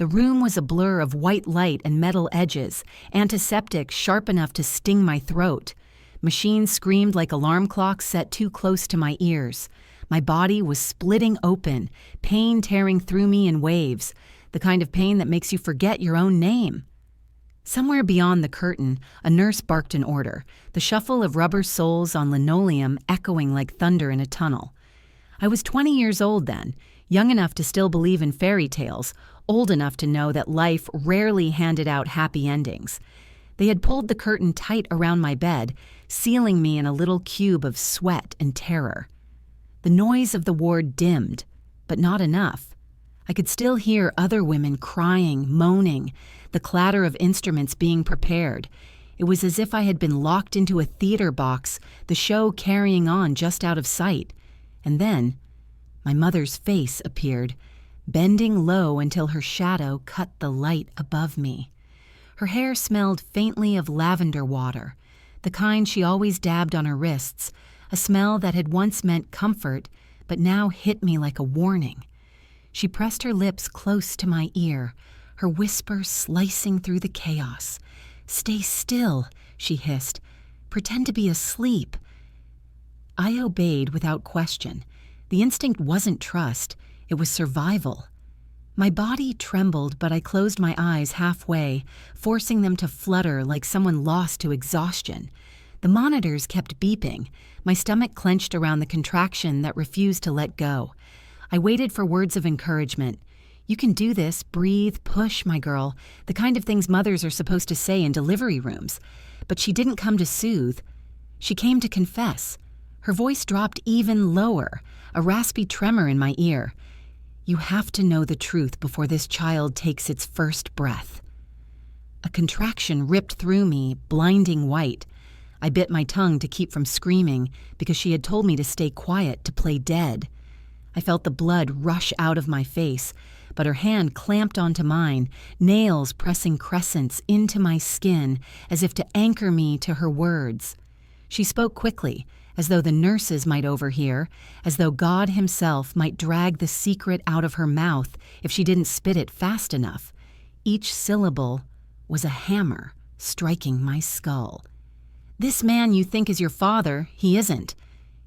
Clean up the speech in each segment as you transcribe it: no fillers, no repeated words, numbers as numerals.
The room was a blur of white light and metal edges, antiseptic sharp enough to sting my throat. Machines screamed like alarm clocks set too close to my ears. My body was splitting open, pain tearing through me in waves, the kind of pain that makes you forget your own name. Somewhere beyond the curtain, a nurse barked an order, the shuffle of rubber soles on linoleum echoing like thunder in a tunnel. I was 20 years old then, young enough to still believe in fairy tales, old enough to know that life rarely handed out happy endings. They had pulled the curtain tight around my bed, sealing me in a little cube of sweat and terror. The noise of the ward dimmed, but not enough. I could still hear other women crying, moaning, the clatter of instruments being prepared. It was as if I had been locked into a theater box, the show carrying on just out of sight. And then, my mother's face appeared, bending low until her shadow cut the light above me. Her hair smelled faintly of lavender water, the kind she always dabbed on her wrists, a smell that had once meant comfort, but now hit me like a warning. She pressed her lips close to my ear, her whisper slicing through the chaos. "Stay still," she hissed. "Pretend to be asleep." I obeyed without question. The instinct wasn't trust, it was survival. My body trembled, but I closed my eyes halfway, forcing them to flutter like someone lost to exhaustion. The monitors kept beeping. My stomach clenched around the contraction that refused to let go. I waited for words of encouragement. "You can do this, breathe, push, my girl," the kind of things mothers are supposed to say in delivery rooms. But she didn't come to soothe. She came to confess. Her voice dropped even lower, a raspy tremor in my ear. "You have to know the truth before this child takes its first breath." A contraction ripped through me, blinding white. I bit my tongue to keep from screaming because she had told me to stay quiet, to play dead. I felt the blood rush out of my face, but her hand clamped onto mine, nails pressing crescents into my skin as if to anchor me to her words. She spoke quickly, as though the nurses might overhear, as though God himself might drag the secret out of her mouth if she didn't spit it fast enough. Each syllable was a hammer striking my skull. "This man you think is your father, he isn't.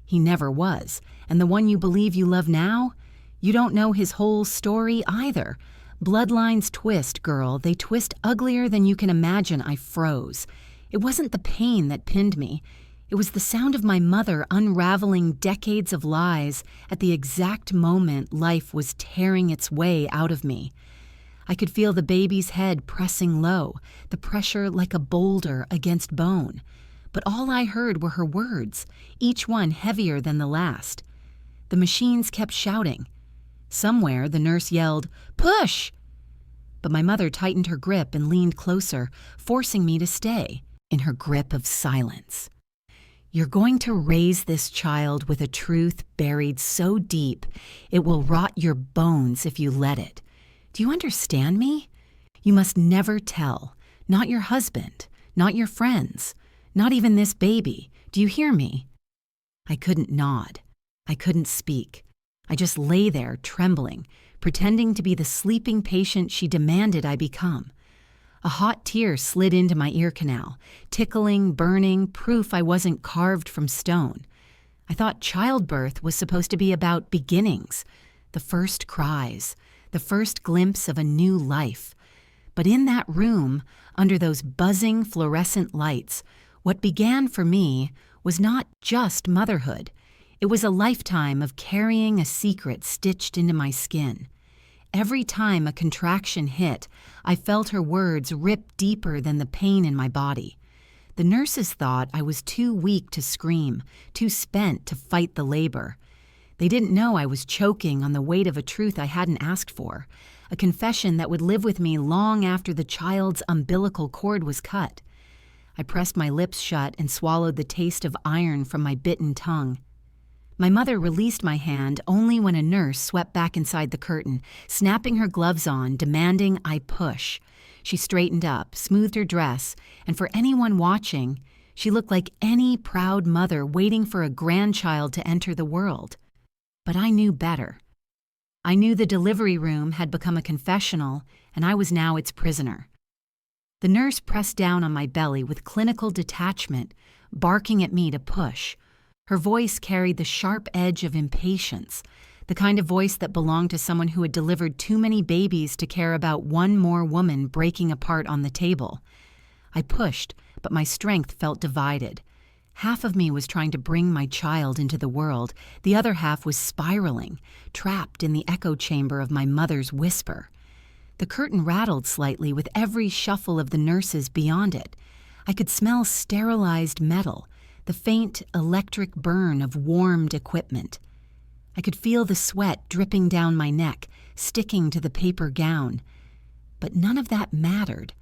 He never was. And the one you believe you love now? You don't know his whole story either. Bloodlines twist, girl. They twist uglier than you can imagine." I froze. It wasn't the pain that pinned me. It was the sound of my mother unraveling decades of lies at the exact moment life was tearing its way out of me. I could feel the baby's head pressing low, the pressure like a boulder against bone. But all I heard were her words, each one heavier than the last. The machines kept shouting. Somewhere the nurse yelled, "Push!" But my mother tightened her grip and leaned closer, forcing me to stay in her grip of silence. "You're going to raise this child with a truth buried so deep it will rot your bones if you let it. Do you understand me? You must never tell, not your husband, not your friends, not even this baby. Do you hear me?" I couldn't nod. I couldn't speak. I just lay there, trembling, pretending to be the sleeping patient she demanded I become. A hot tear slid into my ear canal, tickling, burning, proof I wasn't carved from stone. I thought childbirth was supposed to be about beginnings, the first cries, the first glimpse of a new life. But in that room, under those buzzing fluorescent lights, what began for me was not just motherhood. It was a lifetime of carrying a secret stitched into my skin. Every time a contraction hit, I felt her words rip deeper than the pain in my body. The nurses thought I was too weak to scream, too spent to fight the labor. They didn't know I was choking on the weight of a truth I hadn't asked for, a confession that would live with me long after the child's umbilical cord was cut. I pressed my lips shut and swallowed the taste of iron from my bitten tongue. My mother released my hand only when a nurse swept back inside the curtain, snapping her gloves on, demanding I push. She straightened up, smoothed her dress, and for anyone watching, she looked like any proud mother waiting for a grandchild to enter the world. But I knew better. I knew the delivery room had become a confessional, and I was now its prisoner. The nurse pressed down on my belly with clinical detachment, barking at me to push. Her voice carried the sharp edge of impatience, the kind of voice that belonged to someone who had delivered too many babies to care about one more woman breaking apart on the table. I pushed, but my strength felt divided. Half of me was trying to bring my child into the world. The other half was spiraling, trapped in the echo chamber of my mother's whisper. The curtain rattled slightly with every shuffle of the nurses beyond it. I could smell sterilized metal, the faint electric burn of warmed equipment. I could feel the sweat dripping down my neck, sticking to the paper gown. But none of that mattered.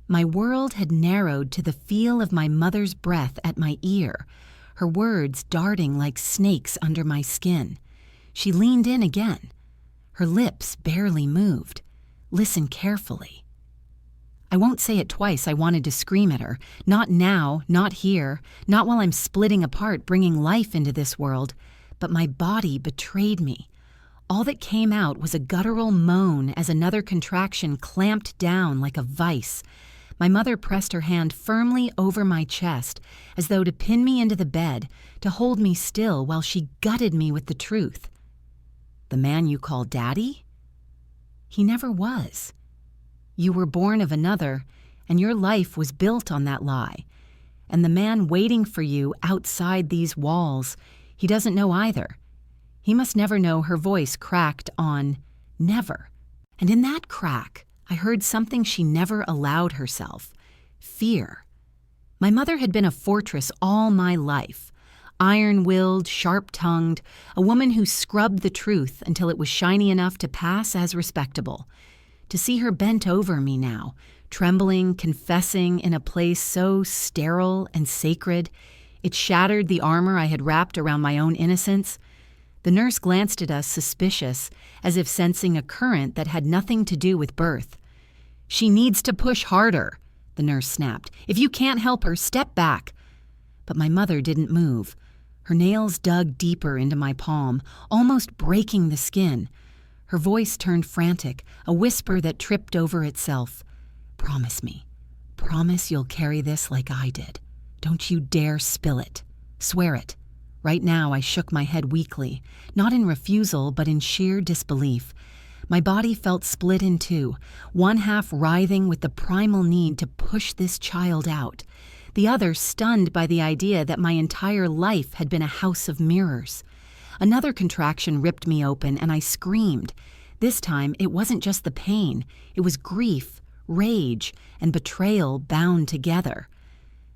My world had narrowed to the feel of my mother's breath at my ear, her words darting like snakes under my skin. She leaned in again. Her lips barely moved. Listen carefully. I won't say it twice. I wanted to scream at her. Not now, not here, not while I'm splitting apart, bringing life into this world. But my body betrayed me. All that came out was a guttural moan as another contraction clamped down like a vice. My mother pressed her hand firmly over my chest, as though to pin me into the bed, to hold me still while she gutted me with the truth. The man you call Daddy? He never was. You were born of another, and your life was built on that lie. And the man waiting for you outside these walls, he doesn't know either. He must never know. Her voice cracked on never. And in that crack, I heard something she never allowed herself: fear. My mother had been a fortress all my life, iron-willed, sharp-tongued, a woman who scrubbed the truth until it was shiny enough to pass as respectable. To see her bent over me now, trembling, confessing in a place so sterile and sacred, it shattered the armor I had wrapped around my own innocence. The nurse glanced at us suspicious, as if sensing a current that had nothing to do with birth. "She needs to push harder," the nurse snapped. "If you can't help her, step back." But my mother didn't move. Her nails dug deeper into my palm, almost breaking the skin. Her voice turned frantic, a whisper that tripped over itself. "Promise me. Promise you'll carry this like I did. Don't you dare spill it. Swear it." Right now, I shook my head weakly, not in refusal, but in sheer disbelief. My body felt split in two, one half writhing with the primal need to push this child out, the other stunned by the idea that my entire life had been a house of mirrors. Another contraction ripped me open, and I screamed. This time, it wasn't just the pain. It was grief, rage, and betrayal bound together.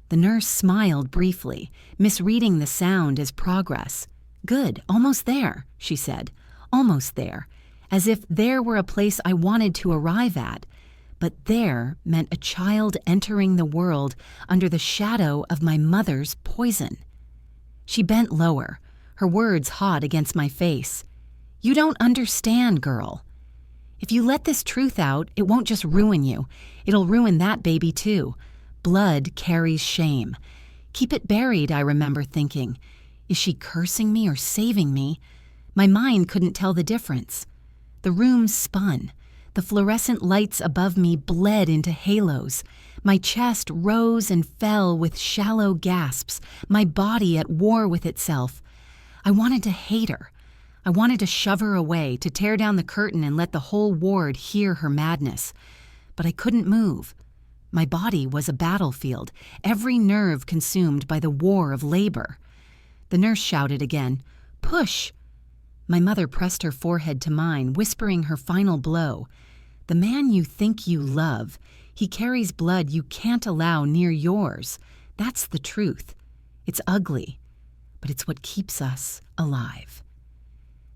The nurse smiled briefly, misreading the sound as progress. "Good, almost there," she said. "Almost there," as if there were a place I wanted to arrive at. But there meant a child entering the world under the shadow of my mother's poison. She bent lower, her words hot against my face. "You don't understand, girl. If you let this truth out, it won't just ruin you. It'll ruin that baby too. Blood carries shame. Keep it buried," I remember thinking. Is she cursing me or saving me? My mind couldn't tell the difference. The room spun. The fluorescent lights above me bled into halos. My chest rose and fell with shallow gasps, my body at war with itself. I wanted to hate her. I wanted to shove her away, to tear down the curtain and let the whole ward hear her madness. But I couldn't move. My body was a battlefield, every nerve consumed by the war of labor. The nurse shouted again, "Push!" My mother pressed her forehead to mine, whispering her final blow. "The man you think you love, he carries blood you can't allow near yours. That's the truth. It's ugly, but it's what keeps us alive."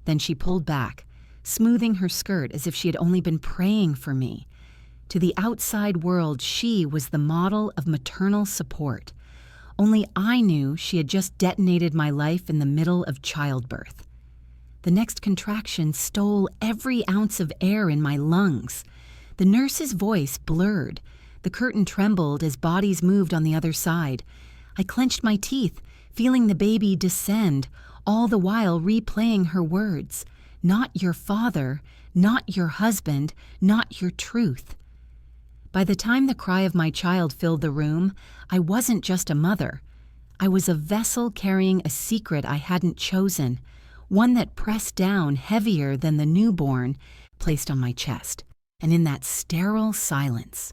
Then she pulled back, smoothing her skirt as if she had only been praying for me. To the outside world, she was the model of maternal support. Only I knew she had just detonated my life in the middle of childbirth. The next contraction stole every ounce of air in my lungs. The nurse's voice blurred. The curtain trembled as bodies moved on the other side. I clenched my teeth, feeling the baby descend, all the while replaying her words. Not your father, not your husband, not your truth. By the time the cry of my child filled the room, I wasn't just a mother. I was a vessel carrying a secret I hadn't chosen, one that pressed down heavier than the newborn placed on my chest. And in that sterile silence,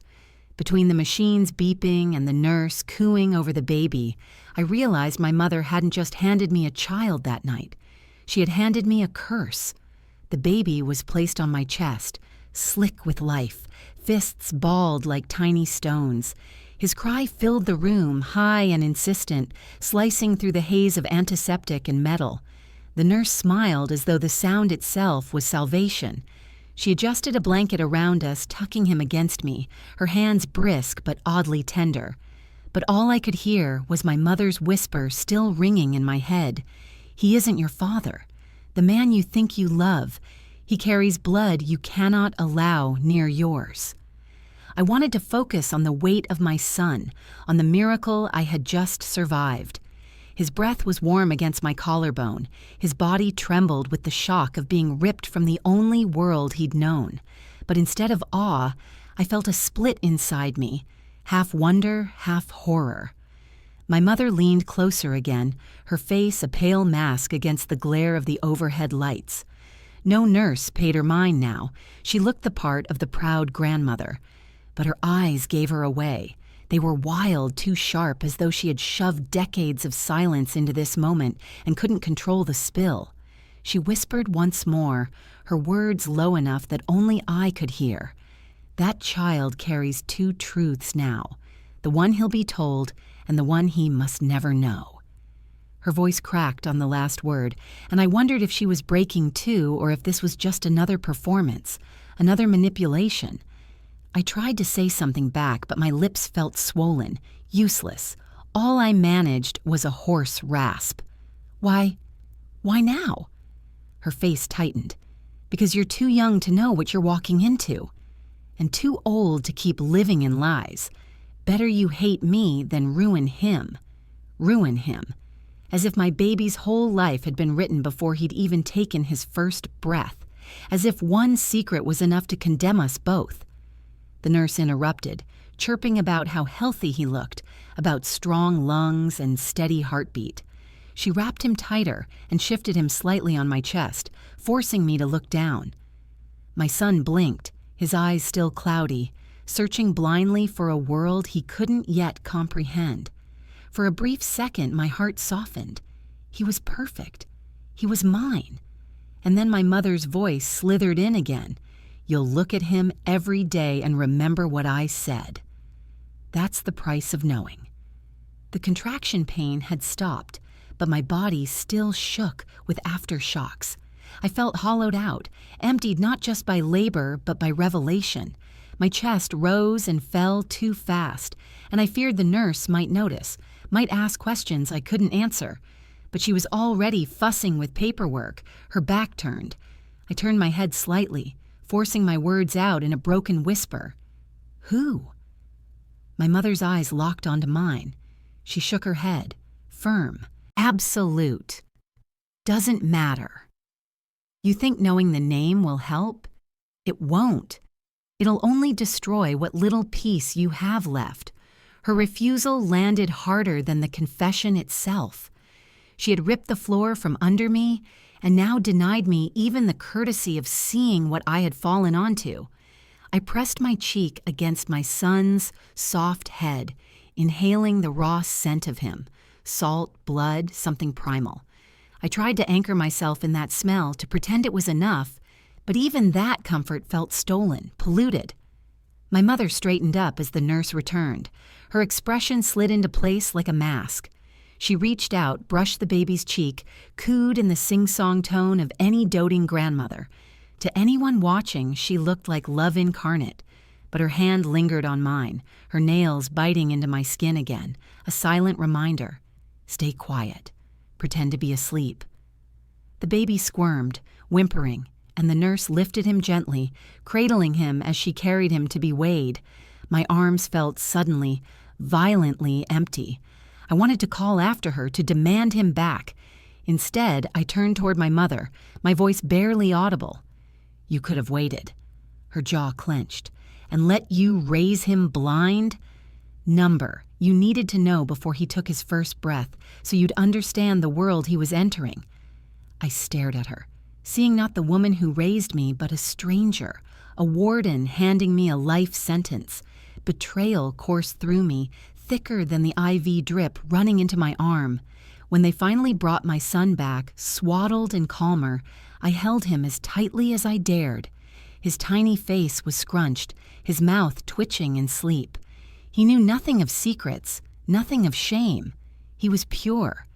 between the machines beeping and the nurse cooing over the baby, I realized my mother hadn't just handed me a child that night. She had handed me a curse. The baby was placed on my chest, slick with life, fists balled like tiny stones. His cry filled the room, high and insistent, slicing through the haze of antiseptic and metal. The nurse smiled as though the sound itself was salvation. She adjusted a blanket around us, tucking him against me, her hands brisk but oddly tender. But all I could hear was my mother's whisper still ringing in my head. He isn't your father, the man you think you love. He carries blood you cannot allow near yours. I wanted to focus on the weight of my son, on the miracle I had just survived. His breath was warm against my collarbone. His body trembled with the shock of being ripped from the only world he'd known. But instead of awe, I felt a split inside me, half wonder, half horror. My mother leaned closer again, her face a pale mask against the glare of the overhead lights. No nurse paid her mind now. She looked the part of the proud grandmother. But her eyes gave her away. They were wild, too sharp, as though she had shoved decades of silence into this moment and couldn't control the spill. She whispered once more, her words low enough that only I could hear. That child carries two truths now, the one he'll be told and the one he must never know. Her voice cracked on the last word, and I wondered if she was breaking too or if this was just another performance, another manipulation. I tried to say something back, but my lips felt swollen, useless. All I managed was a hoarse rasp. Why now? Her face tightened. Because you're too young to know what you're walking into. And too old to keep living in lies. Better you hate me than ruin him. Ruin him. As if my baby's whole life had been written before he'd even taken his first breath. As if one secret was enough to condemn us both. The nurse interrupted, chirping about how healthy he looked, about strong lungs and steady heartbeat. She wrapped him tighter and shifted him slightly on my chest, forcing me to look down. My son blinked, his eyes still cloudy, searching blindly for a world he couldn't yet comprehend. For a brief second, my heart softened. He was perfect. He was mine. And then my mother's voice slithered in again. You'll look at him every day and remember what I said. That's the price of knowing. The contraction pain had stopped, but my body still shook with aftershocks. I felt hollowed out, emptied not just by labor, but by revelation. My chest rose and fell too fast, and I feared the nurse might notice, might ask questions I couldn't answer. But she was already fussing with paperwork, her back turned. I turned my head slightly, forcing my words out in a broken whisper. Who? My mother's eyes locked onto mine. She shook her head, firm, absolute. Doesn't matter. You think knowing the name will help? It won't. It'll only destroy what little peace you have left. Her refusal landed harder than the confession itself. She had ripped the floor from under me and now denied me even the courtesy of seeing what I had fallen onto. I pressed my cheek against my son's soft head, inhaling the raw scent of him, salt, blood, something primal. I tried to anchor myself in that smell to pretend it was enough, but even that comfort felt stolen, polluted. My mother straightened up as the nurse returned. Her expression slid into place like a mask. She reached out, brushed the baby's cheek, cooed in the sing-song tone of any doting grandmother. To anyone watching, she looked like love incarnate, but her hand lingered on mine, her nails biting into my skin again, a silent reminder. Stay quiet. Pretend to be asleep. The baby squirmed, whimpering, and the nurse lifted him gently, cradling him as she carried him to be weighed. My arms felt suddenly, violently empty. I wanted to call after her, to demand him back. Instead, I turned toward my mother, my voice barely audible. "You could have waited." Her jaw clenched. "And let you raise him blind? Number, you needed to know before he took his first breath, so you'd understand the world he was entering." I stared at her, seeing not the woman who raised me, but a stranger, a warden handing me a life sentence. Betrayal coursed through me, thicker than the IV drip running into my arm. When they finally brought my son back, swaddled and calmer, I held him as tightly as I dared. His tiny face was scrunched, his mouth twitching in sleep. He knew nothing of secrets, nothing of shame. He was pure.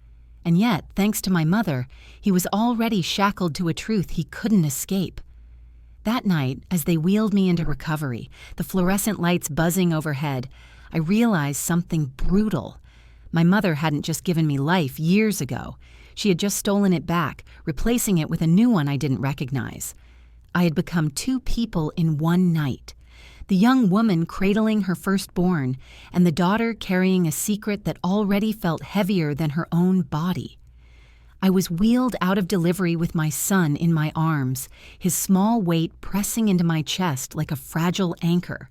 And yet, thanks to my mother, he was already shackled to a truth he couldn't escape. That night, as they wheeled me into recovery, the fluorescent lights buzzing overhead, I realized something brutal. My mother hadn't just given me life years ago. She had just stolen it back, replacing it with a new one I didn't recognize. I had become two people in one night. The young woman cradling her firstborn, and the daughter carrying a secret that already felt heavier than her own body. I was wheeled out of delivery with my son in my arms, his small weight pressing into my chest like a fragile anchor.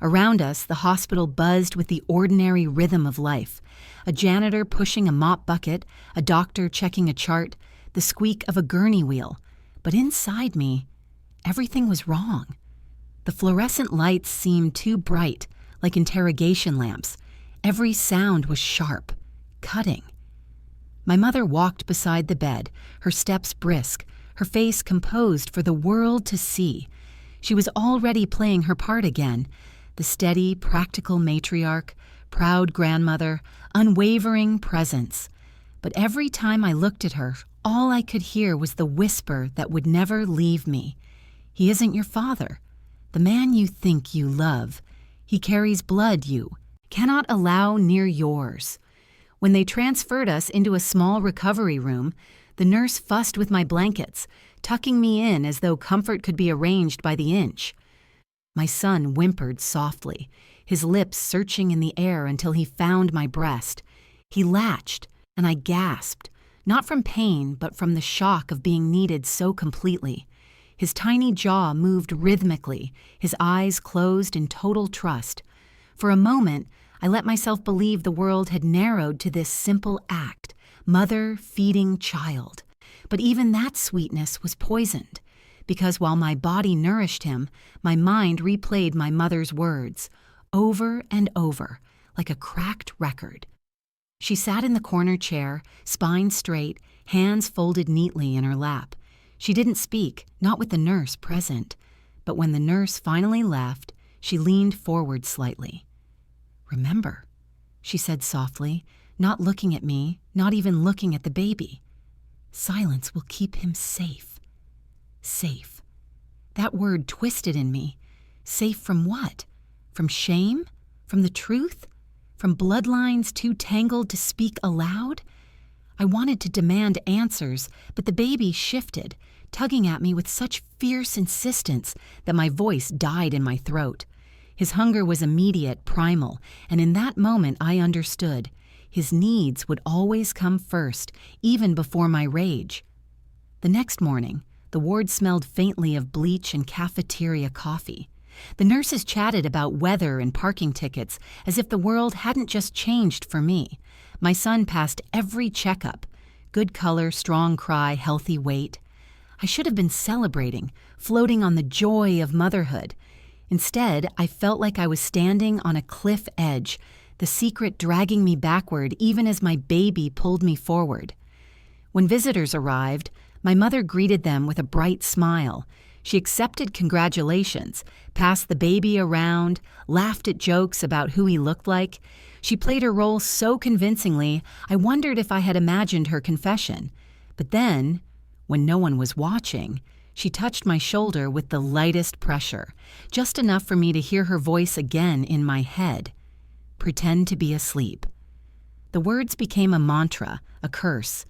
Around us, the hospital buzzed with the ordinary rhythm of life. A janitor pushing a mop bucket, a doctor checking a chart, the squeak of a gurney wheel. But inside me, everything was wrong. The fluorescent lights seemed too bright, like interrogation lamps. Every sound was sharp, cutting. My mother walked beside the bed, her steps brisk, her face composed for the world to see. She was already playing her part again, the steady, practical matriarch, proud grandmother, unwavering presence. But every time I looked at her, all I could hear was the whisper that would never leave me. "He isn't your father. The man you think you love. He carries blood you cannot allow near yours." When they transferred us into a small recovery room, the nurse fussed with my blankets, tucking me in as though comfort could be arranged by the inch. My son whimpered softly, his lips searching in the air until he found my breast. He latched, and I gasped, not from pain, but from the shock of being needed so completely. His tiny jaw moved rhythmically, his eyes closed in total trust. For a moment, I let myself believe the world had narrowed to this simple act, mother feeding child. But even that sweetness was poisoned, because while my body nourished him, my mind replayed my mother's words, over and over, like a cracked record. She sat in the corner chair, spine straight, hands folded neatly in her lap. She didn't speak, not with the nurse present, but when the nurse finally left, she leaned forward slightly. "Remember," she said softly, not looking at me, not even looking at the baby. "Silence will keep him safe." Safe. That word twisted in me. Safe from what? From shame? From the truth? From bloodlines too tangled to speak aloud? I wanted to demand answers, but the baby shifted, tugging at me with such fierce insistence that my voice died in my throat. His hunger was immediate, primal, and in that moment I understood. His needs would always come first, even before my rage. The next morning, the ward smelled faintly of bleach and cafeteria coffee. The nurses chatted about weather and parking tickets as if the world hadn't just changed for me. My son passed every checkup. Good color, strong cry, healthy weight. I should have been celebrating, floating on the joy of motherhood. Instead, I felt like I was standing on a cliff edge, the secret dragging me backward even as my baby pulled me forward. When visitors arrived, my mother greeted them with a bright smile. She accepted congratulations, passed the baby around, laughed at jokes about who he looked like. She played her role so convincingly, I wondered if I had imagined her confession. But then, when no one was watching, she touched my shoulder with the lightest pressure, just enough for me to hear her voice again in my head. "Pretend to be asleep." The words became a mantra, a curse.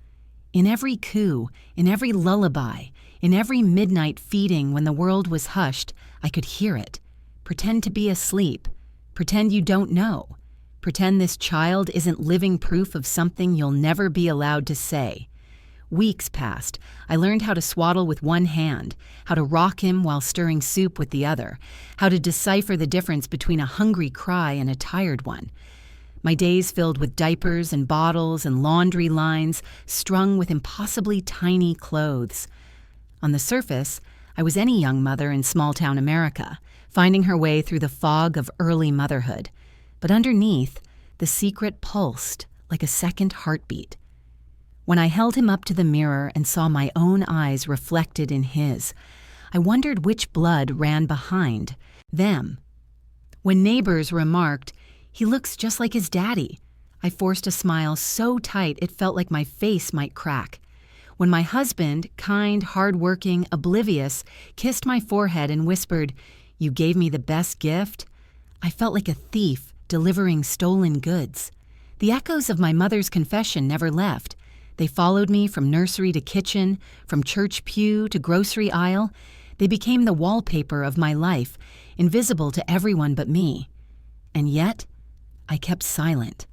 In every coo, in every lullaby, in every midnight feeding when the world was hushed, I could hear it. Pretend to be asleep. Pretend you don't know. Pretend this child isn't living proof of something you'll never be allowed to say. Weeks passed. I learned how to swaddle with one hand, how to rock him while stirring soup with the other, how to decipher the difference between a hungry cry and a tired one. My days filled with diapers and bottles and laundry lines strung with impossibly tiny clothes. On the surface, I was any young mother in small-town America, finding her way through the fog of early motherhood. But underneath, the secret pulsed like a second heartbeat. When I held him up to the mirror and saw my own eyes reflected in his, I wondered which blood ran behind them. When neighbors remarked, "He looks just like his daddy," I forced a smile so tight it felt like my face might crack. When my husband, kind, hard-working, oblivious, kissed my forehead and whispered, "You gave me the best gift," I felt like a thief delivering stolen goods. The echoes of my mother's confession never left. They followed me from nursery to kitchen, from church pew to grocery aisle. They became the wallpaper of my life, invisible to everyone but me. And yet, I kept silent.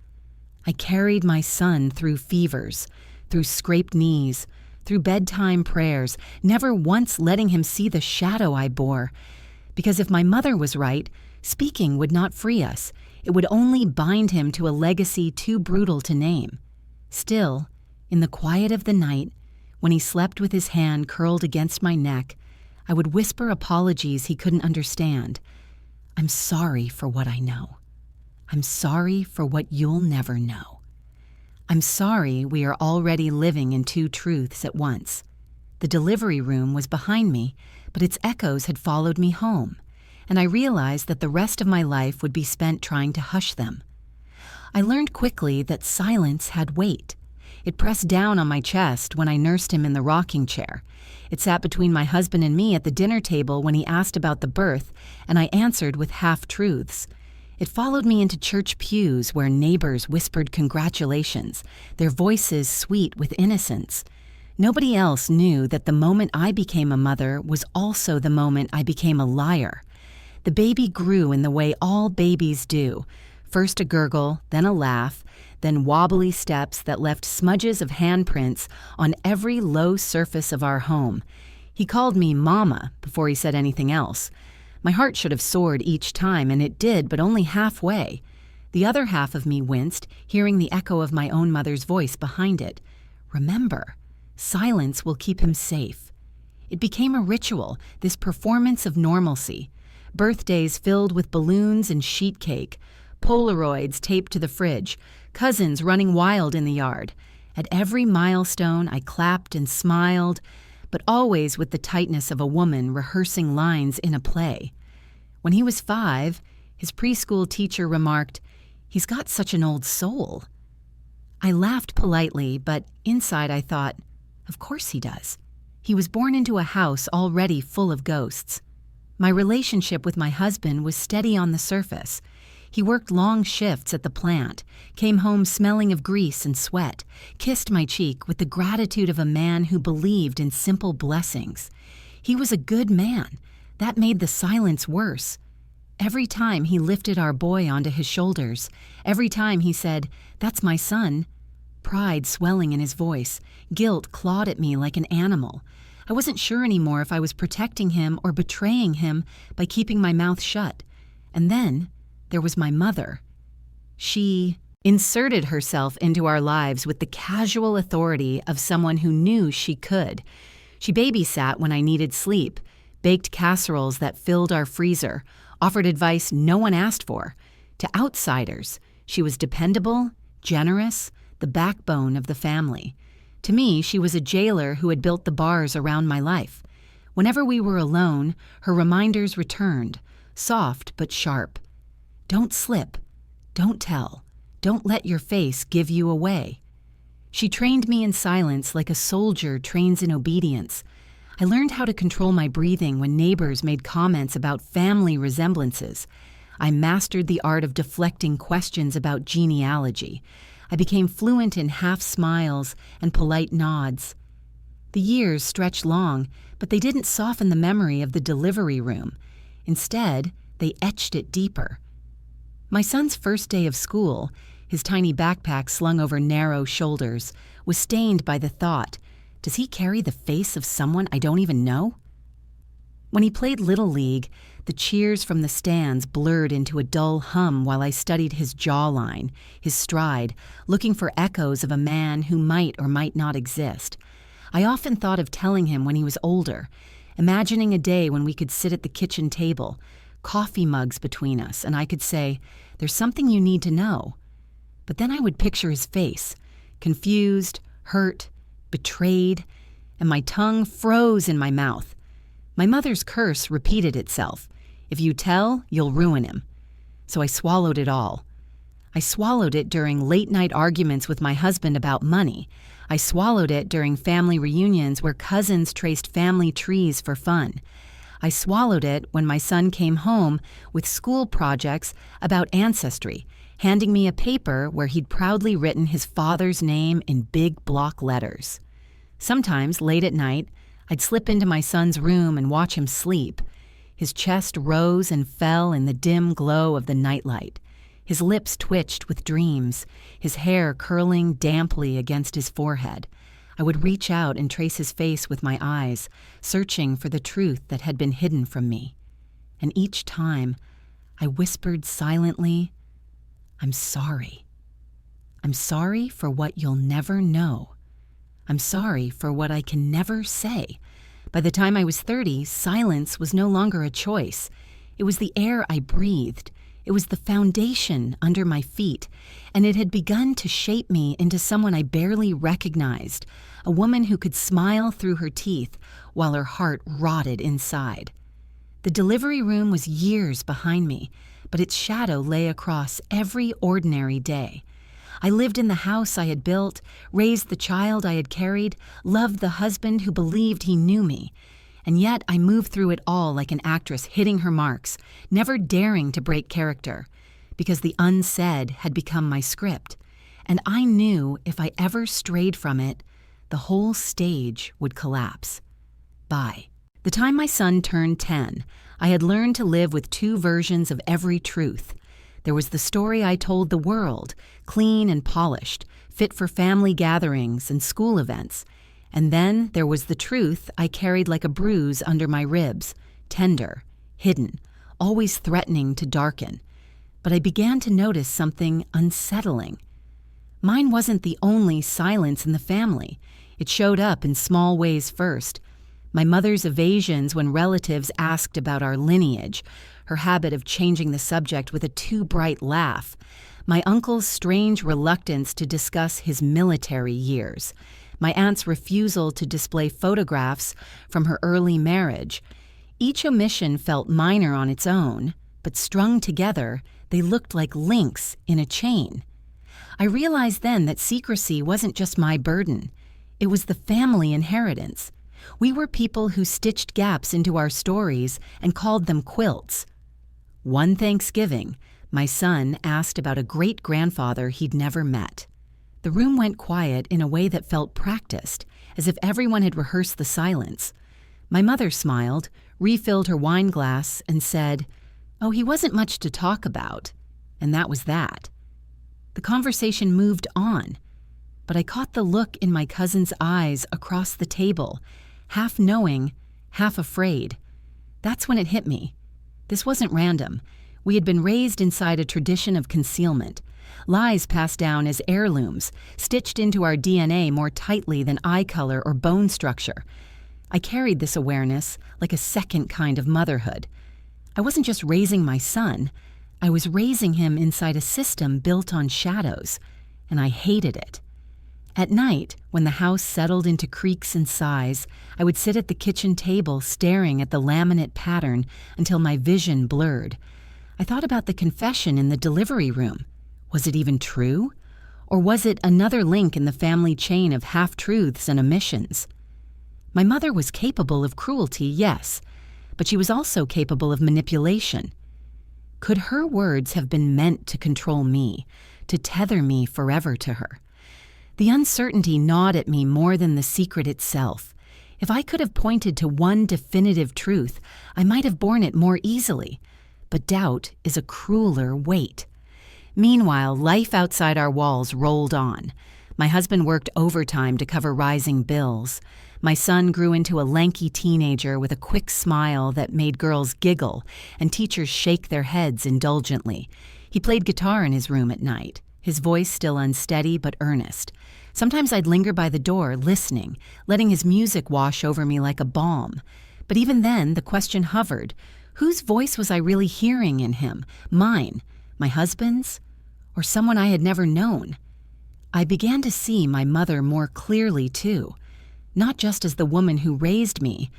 I carried my son through fevers, through scraped knees, through bedtime prayers, never once letting him see the shadow I bore. Because if my mother was right, speaking would not free us. It would only bind him to a legacy too brutal to name. Still, in the quiet of the night, when he slept with his hand curled against my neck, I would whisper apologies he couldn't understand. "I'm sorry for what I know. I'm sorry for what you'll never know. I'm sorry we are already living in two truths at once." The delivery room was behind me, but its echoes had followed me home, and I realized that the rest of my life would be spent trying to hush them. I learned quickly that silence had weight. It pressed down on my chest when I nursed him in the rocking chair. It sat between my husband and me at the dinner table when he asked about the birth, and I answered with half-truths. It followed me into church pews where neighbors whispered congratulations, their voices sweet with innocence. Nobody else knew that the moment I became a mother was also the moment I became a liar. The baby grew in the way all babies do, first a gurgle, then a laugh, then wobbly steps that left smudges of handprints on every low surface of our home. He called me Mama before he said anything else. My heart should have soared each time, and it did, but only halfway. The other half of me winced, hearing the echo of my own mother's voice behind it. "Remember, silence will keep him safe." It became a ritual, this performance of normalcy. Birthdays filled with balloons and sheet cake, Polaroids taped to the fridge, cousins running wild in the yard. At every milestone, I clapped and smiled, but always with the tightness of a woman rehearsing lines in a play. When he was 5, his preschool teacher remarked, "He's got such an old soul." I laughed politely, but inside I thought, of course he does. He was born into a house already full of ghosts. My relationship with my husband was steady on the surface. He worked long shifts at the plant, came home smelling of grease and sweat, kissed my cheek with the gratitude of a man who believed in simple blessings. He was a good man. That made the silence worse. Every time he lifted our boy onto his shoulders, every time he said, "That's my son," pride swelling in his voice, guilt clawed at me like an animal. I wasn't sure anymore if I was protecting him or betraying him by keeping my mouth shut. And then there was my mother. She inserted herself into our lives with the casual authority of someone who knew she could. She babysat when I needed sleep, baked casseroles that filled our freezer, offered advice no one asked for. To outsiders, she was dependable, generous, the backbone of the family. To me, she was a jailer who had built the bars around my life. Whenever we were alone, her reminders returned, soft but sharp. Don't slip. Don't tell. Don't let your face give you away. She trained me in silence like a soldier trains in obedience. I learned how to control my breathing when neighbors made comments about family resemblances. I mastered the art of deflecting questions about genealogy. I became fluent in half smiles and polite nods. The years stretched long, but they didn't soften the memory of the delivery room. Instead, they etched it deeper. My son's first day of school, his tiny backpack slung over narrow shoulders, was stained by the thought, Does he carry the face of someone I don't even know? When he played Little League, the cheers from the stands blurred into a dull hum while I studied his jawline, his stride, looking for echoes of a man who might or might not exist. I often thought of telling him when he was older, imagining a day when we could sit at the kitchen table, coffee mugs between us, and I could say, "There's something you need to know." But then I would picture his face, confused, hurt, betrayed, and my tongue froze in my mouth. My mother's curse repeated itself. If you tell, you'll ruin him. So I swallowed it all. I swallowed it during late-night arguments with my husband about money. I swallowed it during family reunions where cousins traced family trees for fun. I swallowed it when my son came home with school projects about ancestry, handing me a paper where he'd proudly written his father's name in big block letters. Sometimes, late at night, I'd slip into my son's room and watch him sleep. His chest rose and fell in the dim glow of the nightlight. His lips twitched with dreams, his hair curling damply against his forehead. I would reach out and trace his face with my eyes, searching for the truth that had been hidden from me. And each time, I whispered silently, "I'm sorry. I'm sorry for what you'll never know. I'm sorry for what I can never say." By the time I was 30, silence was no longer a choice. It was the air I breathed. It was the foundation under my feet, and it had begun to shape me into someone I barely recognized, a woman who could smile through her teeth while her heart rotted inside. The delivery room was years behind me, but its shadow lay across every ordinary day. I lived in the house I had built, raised the child I had carried, loved the husband who believed he knew me. And yet I moved through it all like an actress hitting her marks, never daring to break character, because the unsaid had become my script. And I knew if I ever strayed from it, the whole stage would collapse. By the time my son turned 10, I had learned to live with two versions of every truth. There was the story I told the world, clean and polished, fit for family gatherings and school events. And then there was the truth I carried like a bruise under my ribs, tender, hidden, always threatening to darken. But I began to notice something unsettling. Mine wasn't the only silence in the family. It showed up in small ways first. My mother's evasions when relatives asked about our lineage, her habit of changing the subject with a too bright laugh, my uncle's strange reluctance to discuss his military years, my aunt's refusal to display photographs from her early marriage. Each omission felt minor on its own, but strung together, they looked like links in a chain. I realized then that secrecy wasn't just my burden. It was the family inheritance. We were people who stitched gaps into our stories and called them quilts. One Thanksgiving, my son asked about a great-grandfather he'd never met. The room went quiet in a way that felt practiced, as if everyone had rehearsed the silence. My mother smiled, refilled her wine glass, and said, "Oh, he wasn't much to talk about." And that was that. The conversation moved on, but I caught the look in my cousin's eyes across the table, half knowing, half afraid. That's when it hit me. This wasn't random. We had been raised inside a tradition of concealment, lies passed down as heirlooms, stitched into our DNA more tightly than eye color or bone structure. I carried this awareness like a second kind of motherhood. I wasn't just raising my son, I was raising him inside a system built on shadows, and I hated it. At night, when the house settled into creaks and sighs, I would sit at the kitchen table staring at the laminate pattern until my vision blurred. I thought about the confession in the delivery room. Was it even true? Or was it another link in the family chain of half-truths and omissions? My mother was capable of cruelty, yes, but she was also capable of manipulation. Could her words have been meant to control me, to tether me forever to her? The uncertainty gnawed at me more than the secret itself. If I could have pointed to one definitive truth, I might have borne it more easily. But doubt is a crueler weight. Meanwhile, life outside our walls rolled on. My husband worked overtime to cover rising bills. My son grew into a lanky teenager with a quick smile that made girls giggle and teachers shake their heads indulgently. He played guitar in his room at night, his voice still unsteady but earnest. Sometimes I'd linger by the door, listening, letting his music wash over me like a balm. But even then, the question hovered. Whose voice was I really hearing in him? Mine? My husband's? Or someone I had never known? I began to see my mother more clearly, too. Not just as the woman who raised me,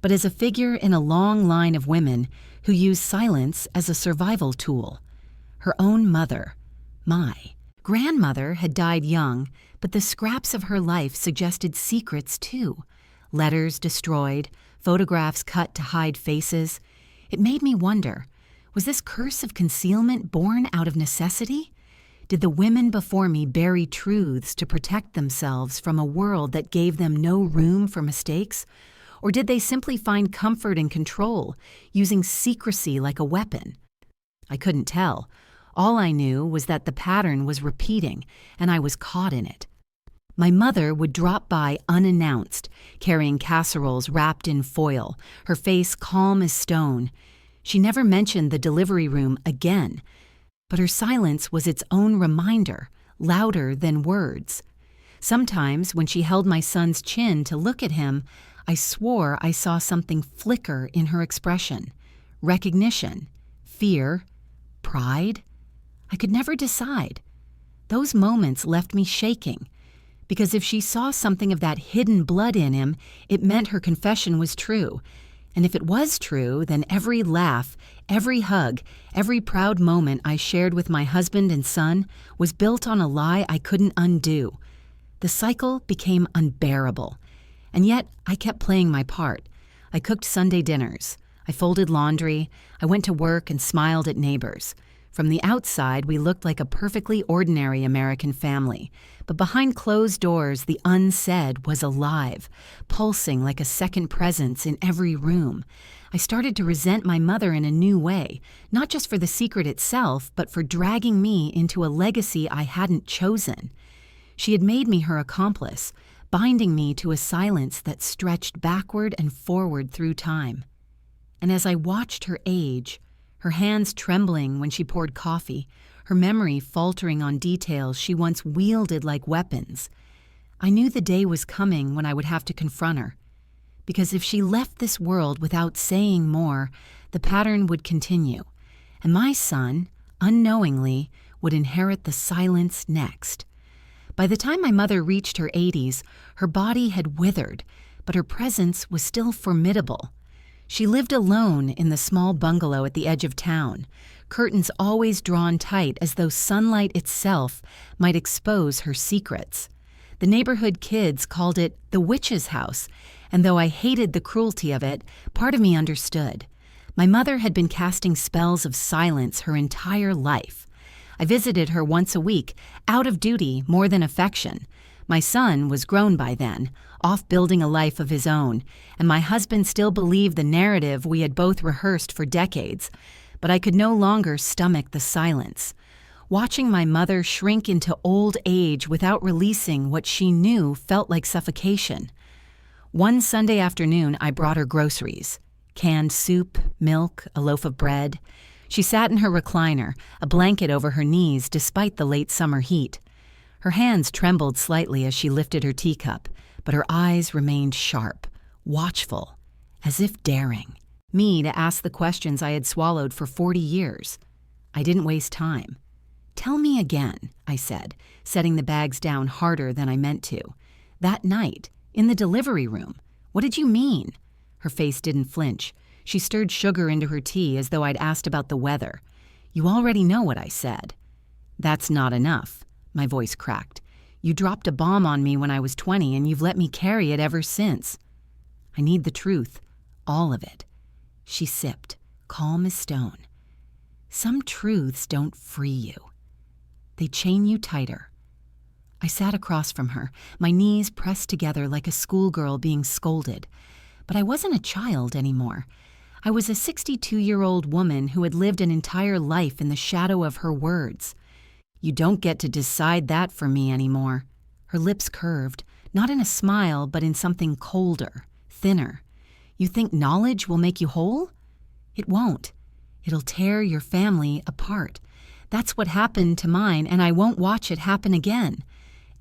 but as a figure in a long line of women who use silence as a survival tool. Her own mother, my grandmother, had died young, but the scraps of her life suggested secrets too. Letters destroyed, photographs cut to hide faces. It made me wonder, was this curse of concealment born out of necessity? Did the women before me bury truths to protect themselves from a world that gave them no room for mistakes? Or did they simply find comfort in control, using secrecy like a weapon? I couldn't tell. All I knew was that the pattern was repeating, and I was caught in it. My mother would drop by unannounced, carrying casseroles wrapped in foil, her face calm as stone. She never mentioned the delivery room again, but her silence was its own reminder, louder than words. Sometimes, when she held my son's chin to look at him, I swore I saw something flicker in her expression. Recognition, fear, pride. I could never decide. Those moments left me shaking, because if she saw something of that hidden blood in him, it meant her confession was true. And if it was true, then every laugh, every hug, every proud moment I shared with my husband and son was built on a lie I couldn't undo. The cycle became unbearable. And yet, I kept playing my part. I cooked Sunday dinners. I folded laundry. I went to work and smiled at neighbors. From the outside, we looked like a perfectly ordinary American family. But behind closed doors, the unsaid was alive, pulsing like a second presence in every room. I started to resent my mother in a new way, not just for the secret itself, but for dragging me into a legacy I hadn't chosen. She had made me her accomplice, binding me to a silence that stretched backward and forward through time. And as I watched her age, her hands trembling when she poured coffee, her memory faltering on details she once wielded like weapons, I knew the day was coming when I would have to confront her. Because if she left this world without saying more, the pattern would continue, and my son, unknowingly, would inherit the silence next. By the time my mother reached her 80s, her body had withered, but her presence was still formidable. She lived alone in the small bungalow at the edge of town, curtains always drawn tight as though sunlight itself might expose her secrets. The neighborhood kids called it the witch's house, and though I hated the cruelty of it, part of me understood. My mother had been casting spells of silence her entire life. I visited her once a week, out of duty more than affection. My son was grown by then, off building a life of his own, and my husband still believed the narrative we had both rehearsed for decades. But I could no longer stomach the silence. Watching my mother shrink into old age without releasing what she knew felt like suffocation. One Sunday afternoon, I brought her groceries. Canned soup, milk, a loaf of bread. She sat in her recliner, a blanket over her knees despite the late summer heat. Her hands trembled slightly as she lifted her teacup, but her eyes remained sharp, watchful, as if daring me to ask the questions I had swallowed for 40 years. I didn't waste time. "Tell me again," I said, setting the bags down harder than I meant to. "That night, in the delivery room, what did you mean?" Her face didn't flinch. She stirred sugar into her tea as though I'd asked about the weather. "You already know what I said." "That's not enough," my voice cracked. "You dropped a bomb on me when I was 20, and you've let me carry it ever since." "I need the truth, all of it." She sipped, calm as stone. "Some truths don't free you. They chain you tighter." I sat across from her, my knees pressed together like a schoolgirl being scolded. But I wasn't a child anymore. I was a 62-year-old woman who had lived an entire life in the shadow of her words. "You don't get to decide that for me anymore." Her lips curved, not in a smile, but in something colder, thinner. You think knowledge will make you whole? It won't. It'll tear your family apart. That's what happened to mine, and I won't watch it happen again.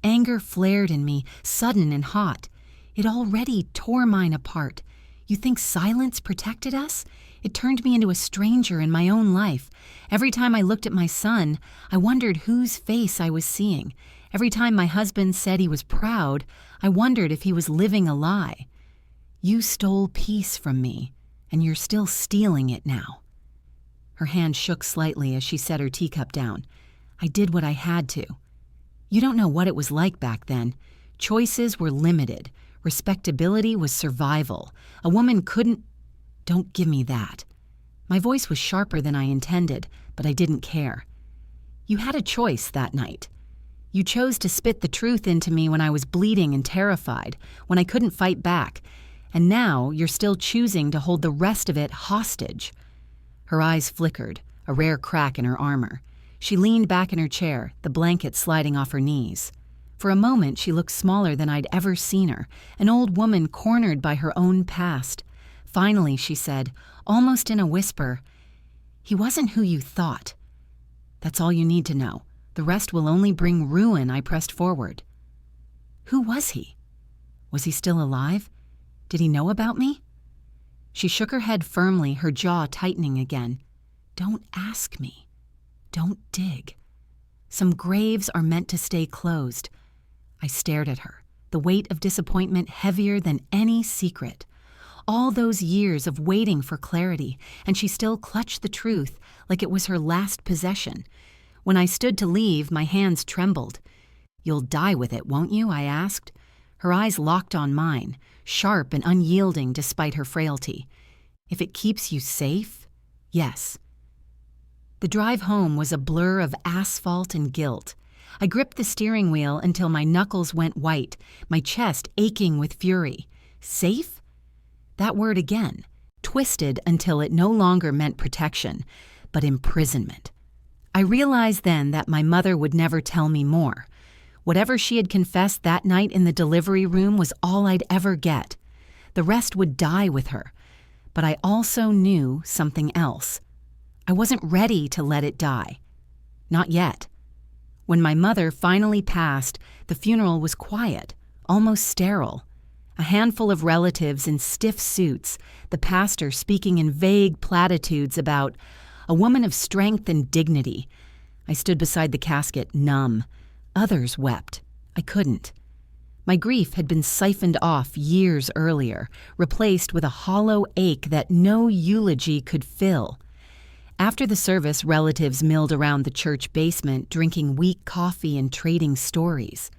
Anger flared in me, sudden and hot. It already tore mine apart. You think silence protected us? It turned me into a stranger in my own life. Every time I looked at my son, I wondered whose face I was seeing. Every time my husband said he was proud, I wondered if he was living a lie. You stole peace from me, and you're still stealing it now. Her hand shook slightly as she set her teacup down. I did what I had to. You don't know what it was like back then. Choices were limited. Respectability was survival. A woman couldn't... Don't give me that. My voice was sharper than I intended, but I didn't care. You had a choice that night. You chose to spit the truth into me when I was bleeding and terrified, when I couldn't fight back, and now you're still choosing to hold the rest of it hostage. Her eyes flickered, a rare crack in her armor. She leaned back in her chair, the blanket sliding off her knees. For a moment, she looked smaller than I'd ever seen her, an old woman cornered by her own past. Finally, she said, almost in a whisper, "He wasn't who you thought." "That's all you need to know. The rest will only bring ruin," I pressed forward. "Who was he? Was he still alive? Did he know about me?" She shook her head firmly, her jaw tightening again. "Don't ask me. Don't dig. Some graves are meant to stay closed." I stared at her, the weight of disappointment heavier than any secret. All those years of waiting for clarity, and she still clutched the truth like it was her last possession. When I stood to leave, my hands trembled. "You'll die with it, won't you?" I asked. Her eyes locked on mine, sharp and unyielding despite her frailty. "If it keeps you safe, yes." The drive home was a blur of asphalt and guilt. I gripped the steering wheel until my knuckles went white, my chest aching with fury. Safe? That word again, twisted until it no longer meant protection, but imprisonment. I realized then that my mother would never tell me more. Whatever she had confessed that night in the delivery room was all I'd ever get. The rest would die with her. But I also knew something else. I wasn't ready to let it die. Not yet. When my mother finally passed, the funeral was quiet, almost sterile. A handful of relatives in stiff suits, the pastor speaking in vague platitudes about a woman of strength and dignity. I stood beside the casket, numb. Others wept. I couldn't. My grief had been siphoned off years earlier, replaced with a hollow ache that no eulogy could fill. After the service, relatives milled around the church basement, drinking weak coffee and trading stories.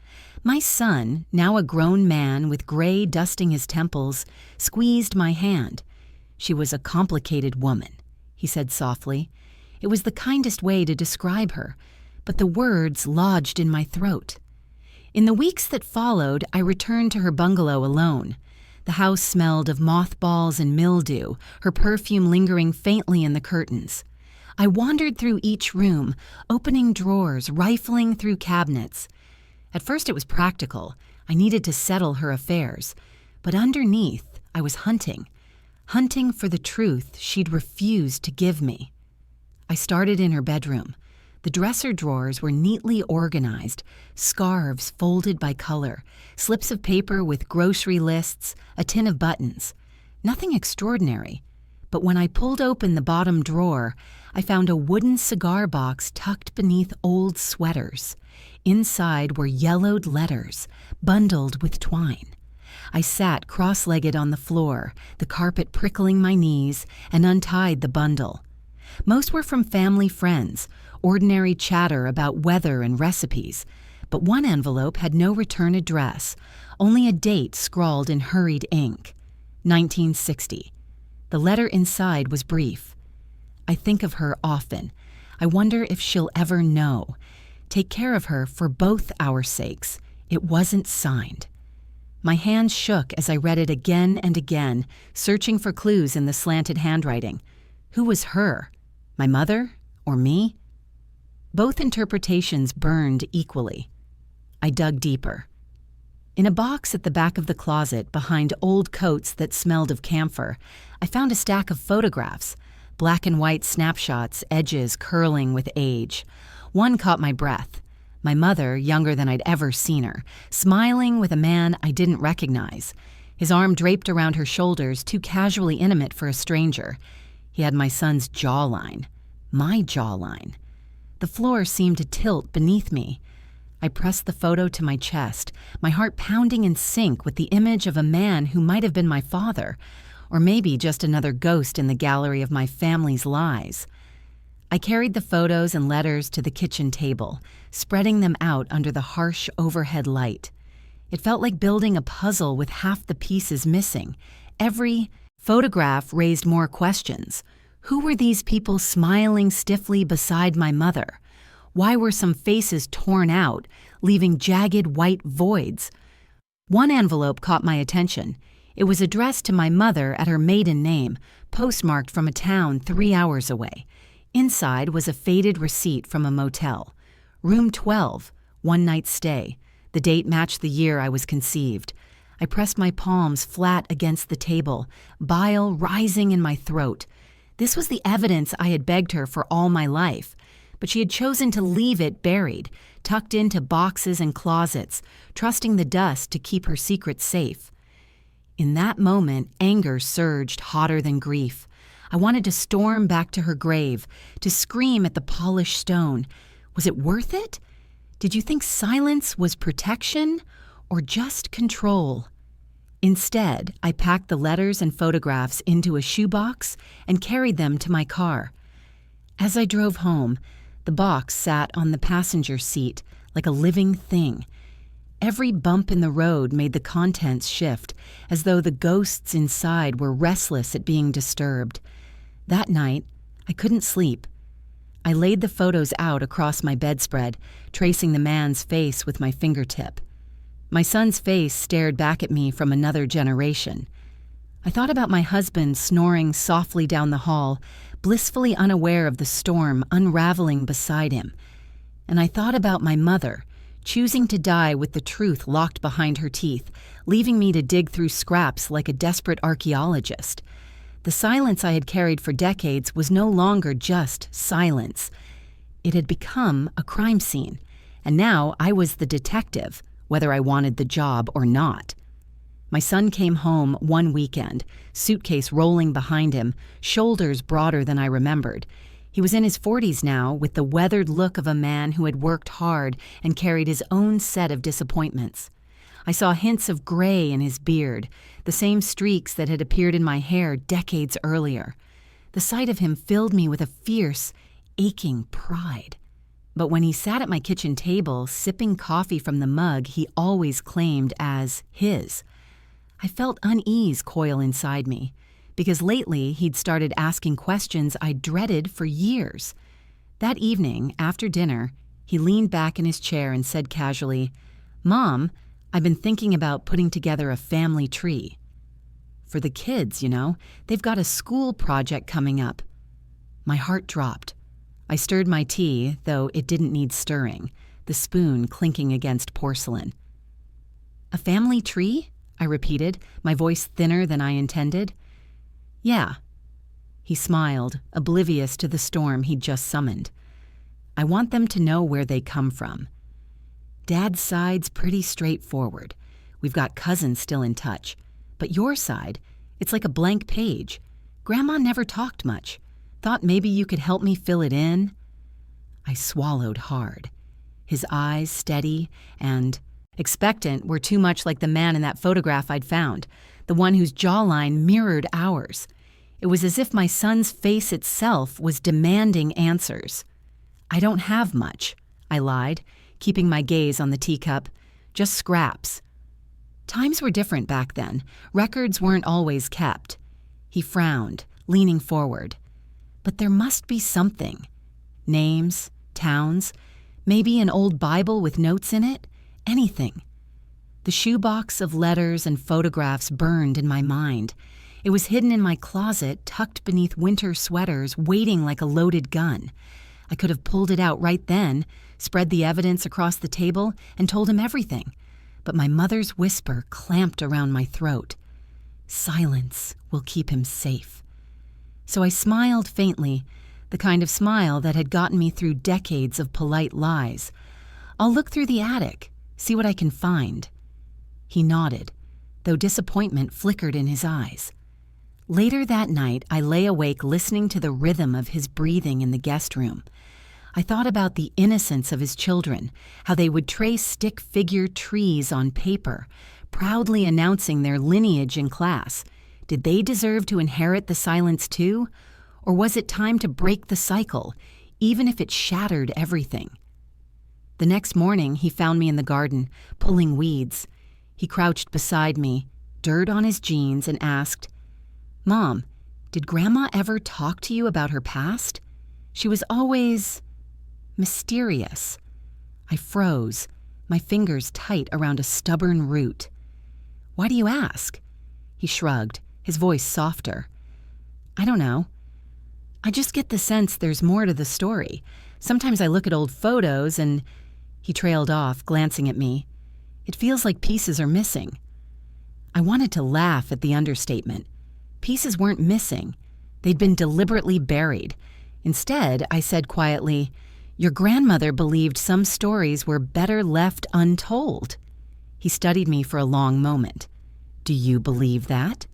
My son, now a grown man with gray dusting his temples, squeezed my hand. "She was a complicated woman," he said softly. It was the kindest way to describe her, but the words lodged in my throat. In the weeks that followed, I returned to her bungalow alone. The house smelled of mothballs and mildew, her perfume lingering faintly in the curtains. I wandered through each room, opening drawers, rifling through cabinets. At first it was practical. I needed to settle her affairs. But underneath, I was hunting for the truth she'd refused to give me. I started in her bedroom. The dresser drawers were neatly organized, scarves folded by color, slips of paper with grocery lists, a tin of buttons. Nothing extraordinary. But when I pulled open the bottom drawer, I found a wooden cigar box tucked beneath old sweaters. Inside were yellowed letters, bundled with twine. I sat cross-legged on the floor, the carpet prickling my knees, and untied the bundle. Most were from family friends, ordinary chatter about weather and recipes, but one envelope had no return address, only a date scrawled in hurried ink, 1960. The letter inside was brief. "I think of her often. I wonder if she'll ever know. Take care of her for both our sakes. It wasn't signed." My hands shook as I read it again and again, searching for clues in the slanted handwriting. Who was her? My mother? Or me? Both interpretations burned equally. I dug deeper. In a box at the back of the closet behind old coats that smelled of camphor, I found a stack of photographs, black and white snapshots, edges curling with age. One caught my breath. My mother, younger than I'd ever seen her, smiling with a man I didn't recognize. His arm draped around her shoulders, too casually intimate for a stranger. He had my son's jawline. My jawline. The floor seemed to tilt beneath me. I pressed the photo to my chest, my heart pounding in sync with the image of a man who might have been my father, or maybe just another ghost in the gallery of my family's lies. I carried the photos and letters to the kitchen table, spreading them out under the harsh overhead light. It felt like building a puzzle with half the pieces missing. Every photograph raised more questions. Who were these people smiling stiffly beside my mother? Why were some faces torn out, leaving jagged white voids? One envelope caught my attention. It was addressed to my mother at her maiden name, postmarked from a town 3 hours away. Inside was a faded receipt from a motel. Room 12, one-night stay. The date matched the year I was conceived. I pressed my palms flat against the table, bile rising in my throat. This was the evidence I had begged her for all my life, but she had chosen to leave it buried, tucked into boxes and closets, trusting the dust to keep her secret safe. In that moment, anger surged hotter than grief. I wanted to storm back to her grave, to scream at the polished stone. Was it worth it? Did you think silence was protection or just control? Instead, I packed the letters and photographs into a shoebox and carried them to my car. As I drove home, the box sat on the passenger seat like a living thing. Every bump in the road made the contents shift, as though the ghosts inside were restless at being disturbed. That night, I couldn't sleep. I laid the photos out across my bedspread, tracing the man's face with my fingertip. My son's face stared back at me from another generation. I thought about my husband snoring softly down the hall, blissfully unaware of the storm unraveling beside him. And I thought about my mother, choosing to die with the truth locked behind her teeth, leaving me to dig through scraps like a desperate archaeologist. The silence I had carried for decades was no longer just silence. It had become a crime scene, and now I was the detective, whether I wanted the job or not. My son came home one weekend, suitcase rolling behind him, shoulders broader than I remembered. He was in his 40s now, with the weathered look of a man who had worked hard and carried his own set of disappointments. I saw hints of gray in his beard, the same streaks that had appeared in my hair decades earlier. The sight of him filled me with a fierce, aching pride. But when he sat at my kitchen table, sipping coffee from the mug he always claimed as his, I felt unease coil inside me, because lately he'd started asking questions I dreaded for years. That evening, after dinner, he leaned back in his chair and said casually, "Mom, I've been thinking about putting together a family tree. For the kids, you know, they've got a school project coming up." My heart dropped. I stirred my tea, though it didn't need stirring, the spoon clinking against porcelain. "A family tree?" I repeated, my voice thinner than I intended. "Yeah." He smiled, oblivious to the storm he'd just summoned. "I want them to know where they come from. Dad's side's pretty straightforward. We've got cousins still in touch. But your side, it's like a blank page. Grandma never talked much. Thought maybe you could help me fill it in." I swallowed hard. His eyes, steady and expectant, were too much like the man in that photograph I'd found, the one whose jawline mirrored ours. It was as if my son's face itself was demanding answers. "I don't have much," I lied, keeping my gaze on the teacup. "Just scraps." Times were different back then. Records weren't always kept. He frowned, leaning forward. "But there must be something. Names, towns, maybe an old Bible with notes in it. Anything." The shoebox of letters and photographs burned in my mind. It was hidden in my closet, tucked beneath winter sweaters, waiting like a loaded gun. I could have pulled it out right then, spread the evidence across the table, and told him everything. but my mother's whisper clamped around my throat. Silence will keep him safe. So I smiled faintly, the kind of smile that had gotten me through decades of polite lies. I'll look through the attic, see what I can find. He nodded, though disappointment flickered in his eyes. Later that night, I lay awake listening to the rhythm of his breathing in the guest room. I thought about the innocence of his children, how they would trace stick-figure trees on paper, proudly announcing their lineage in class. Did they deserve to inherit the silence too? Or was it time to break the cycle, even if it shattered everything? The next morning, he found me in the garden, pulling weeds. He crouched beside me, dirt on his jeans, and asked, "Mom, did Grandma ever talk to you about her past? She was always mysterious." I froze, my fingers tight around a stubborn root. "Why do you ask?" He shrugged, his voice softer. "I don't know. I just get the sense there's more to the story. Sometimes I look at old photos and—" He trailed off, glancing at me. "It feels like pieces are missing." I wanted to laugh at the understatement. Pieces weren't missing. They'd been deliberately buried. Instead, I said quietly, "Your grandmother believed some stories were better left untold." He studied me for a long moment. "Do you believe that?"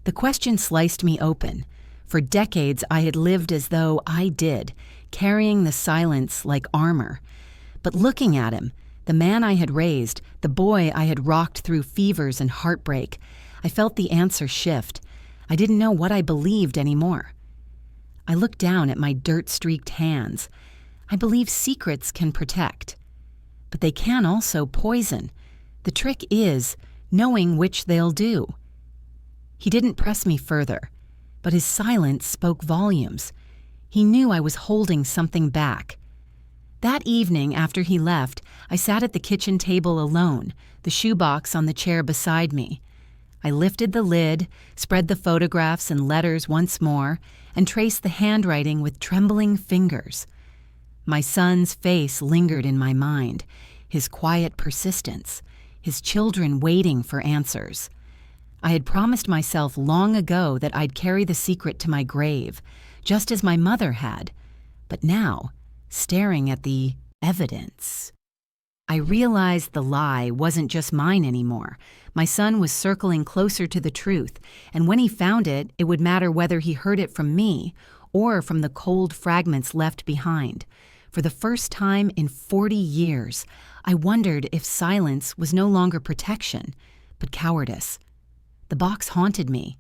The question sliced me open. For decades, I had lived as though I did, carrying the silence like armor. But looking at him, the man I had raised, the boy I had rocked through fevers and heartbreak, I felt the answer shift. I didn't know what I believed anymore. I looked down at my dirt-streaked hands. I believe secrets can protect, but they can also poison. The trick is knowing which they'll do. He didn't press me further, but his silence spoke volumes. He knew I was holding something back. That evening, after he left, I sat at the kitchen table alone, the shoebox on the chair beside me. I lifted the lid, spread the photographs and letters once more, and traced the handwriting with trembling fingers. My son's face lingered in my mind, his quiet persistence, his children waiting for answers. I had promised myself long ago that I'd carry the secret to my grave, just as my mother had. But now, staring at the evidence, I realized the lie wasn't just mine anymore. My son was circling closer to the truth, and when he found it, it would matter whether he heard it from me or from the cold fragments left behind. For the first time in 40 years, I wondered if silence was no longer protection, but cowardice. The box haunted me.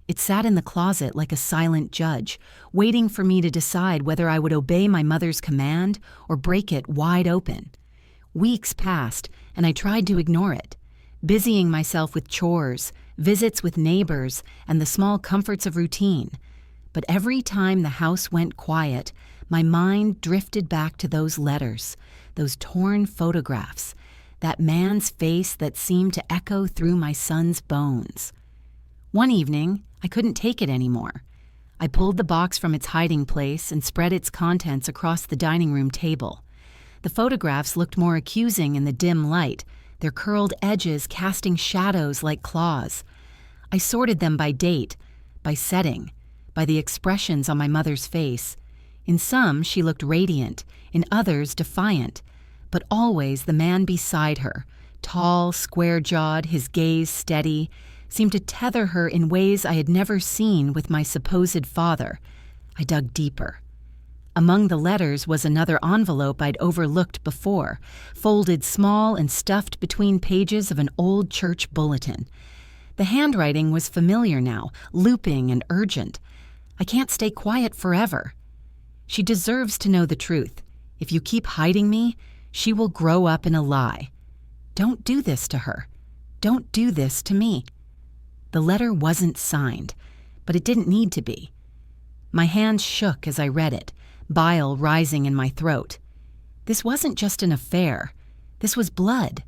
It sat in the closet like a silent judge, waiting for me to decide whether I would obey my mother's command or break it wide open. Weeks passed, and I tried to ignore it, busying myself with chores, visits with neighbors, and the small comforts of routine. But every time the house went quiet, my mind drifted back to those letters, those torn photographs, that man's face that seemed to echo through my son's bones. One evening, I couldn't take it anymore. I pulled the box from its hiding place and spread its contents across the dining room table. The photographs looked more accusing in the dim light, their curled edges casting shadows like claws. I sorted them by date, by setting, by the expressions on my mother's face. In some, she looked radiant, in others, defiant, but always the man beside her, tall, square-jawed, his gaze steady, seemed to tether her in ways I had never seen with my supposed father. I dug deeper. Among the letters was another envelope I'd overlooked before, folded small and stuffed between pages of an old church bulletin. The handwriting was familiar now, looping and urgent. I can't stay quiet forever. She deserves to know the truth. If you keep hiding me, she will grow up in a lie. Don't do this to her. Don't do this to me. The letter wasn't signed, but it didn't need to be. My hands shook as I read it, bile rising in my throat. This wasn't just an affair. This was blood.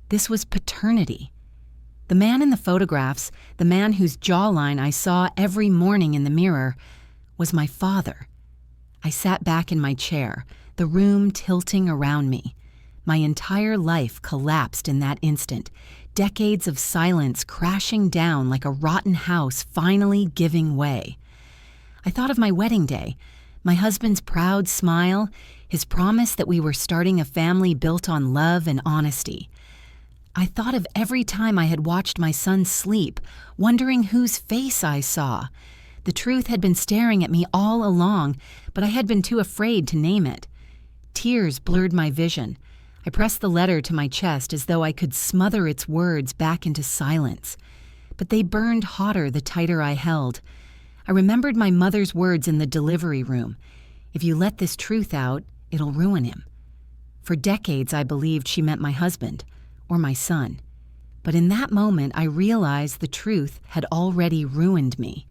This was paternity. The man in the photographs, the man whose jawline I saw every morning in the mirror, was my father. I sat back in my chair, the room tilting around me. My entire life collapsed in that instant, decades of silence crashing down like a rotten house finally giving way. I thought of my wedding day, my husband's proud smile, his promise that we were starting a family built on love and honesty. I thought of every time I had watched my son sleep, wondering whose face I saw. The truth had been staring at me all along, but I had been too afraid to name it. Tears blurred my vision. I pressed the letter to my chest as though I could smother its words back into silence. But they burned hotter the tighter I held. I remembered my mother's words in the delivery room. If you let this truth out, it'll ruin him. For decades I believed she meant my husband, or my son. But in that moment I realized the truth had already ruined me.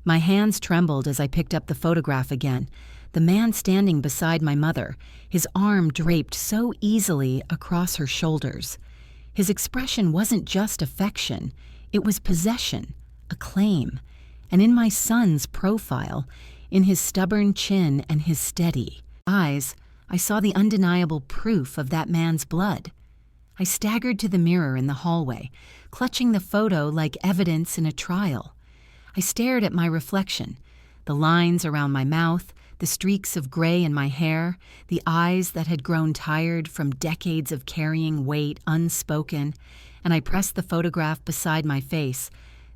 My hands trembled as I picked up the photograph again. The man standing beside my mother, his arm draped so easily across her shoulders. His expression wasn't just affection, it was possession, a claim. And in my son's profile, in his stubborn chin and his steady eyes, I saw the undeniable proof of that man's blood. I staggered to the mirror in the hallway, clutching the photo like evidence in a trial. I stared at my reflection, the lines around my mouth, the streaks of gray in my hair, the eyes that had grown tired from decades of carrying weight unspoken, and I pressed the photograph beside my face.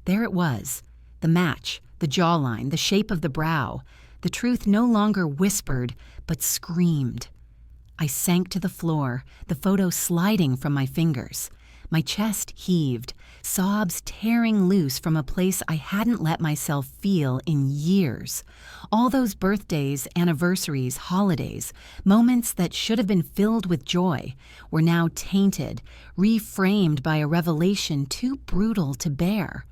There it was, the match, the jawline, the shape of the brow. The truth no longer whispered, but screamed. I sank to the floor, the photo sliding from my fingers. My chest heaved, sobs tearing loose from a place I hadn't let myself feel in years. All those birthdays, anniversaries, holidays, moments that should have been filled with joy, were now tainted, reframed by a revelation too brutal to bear.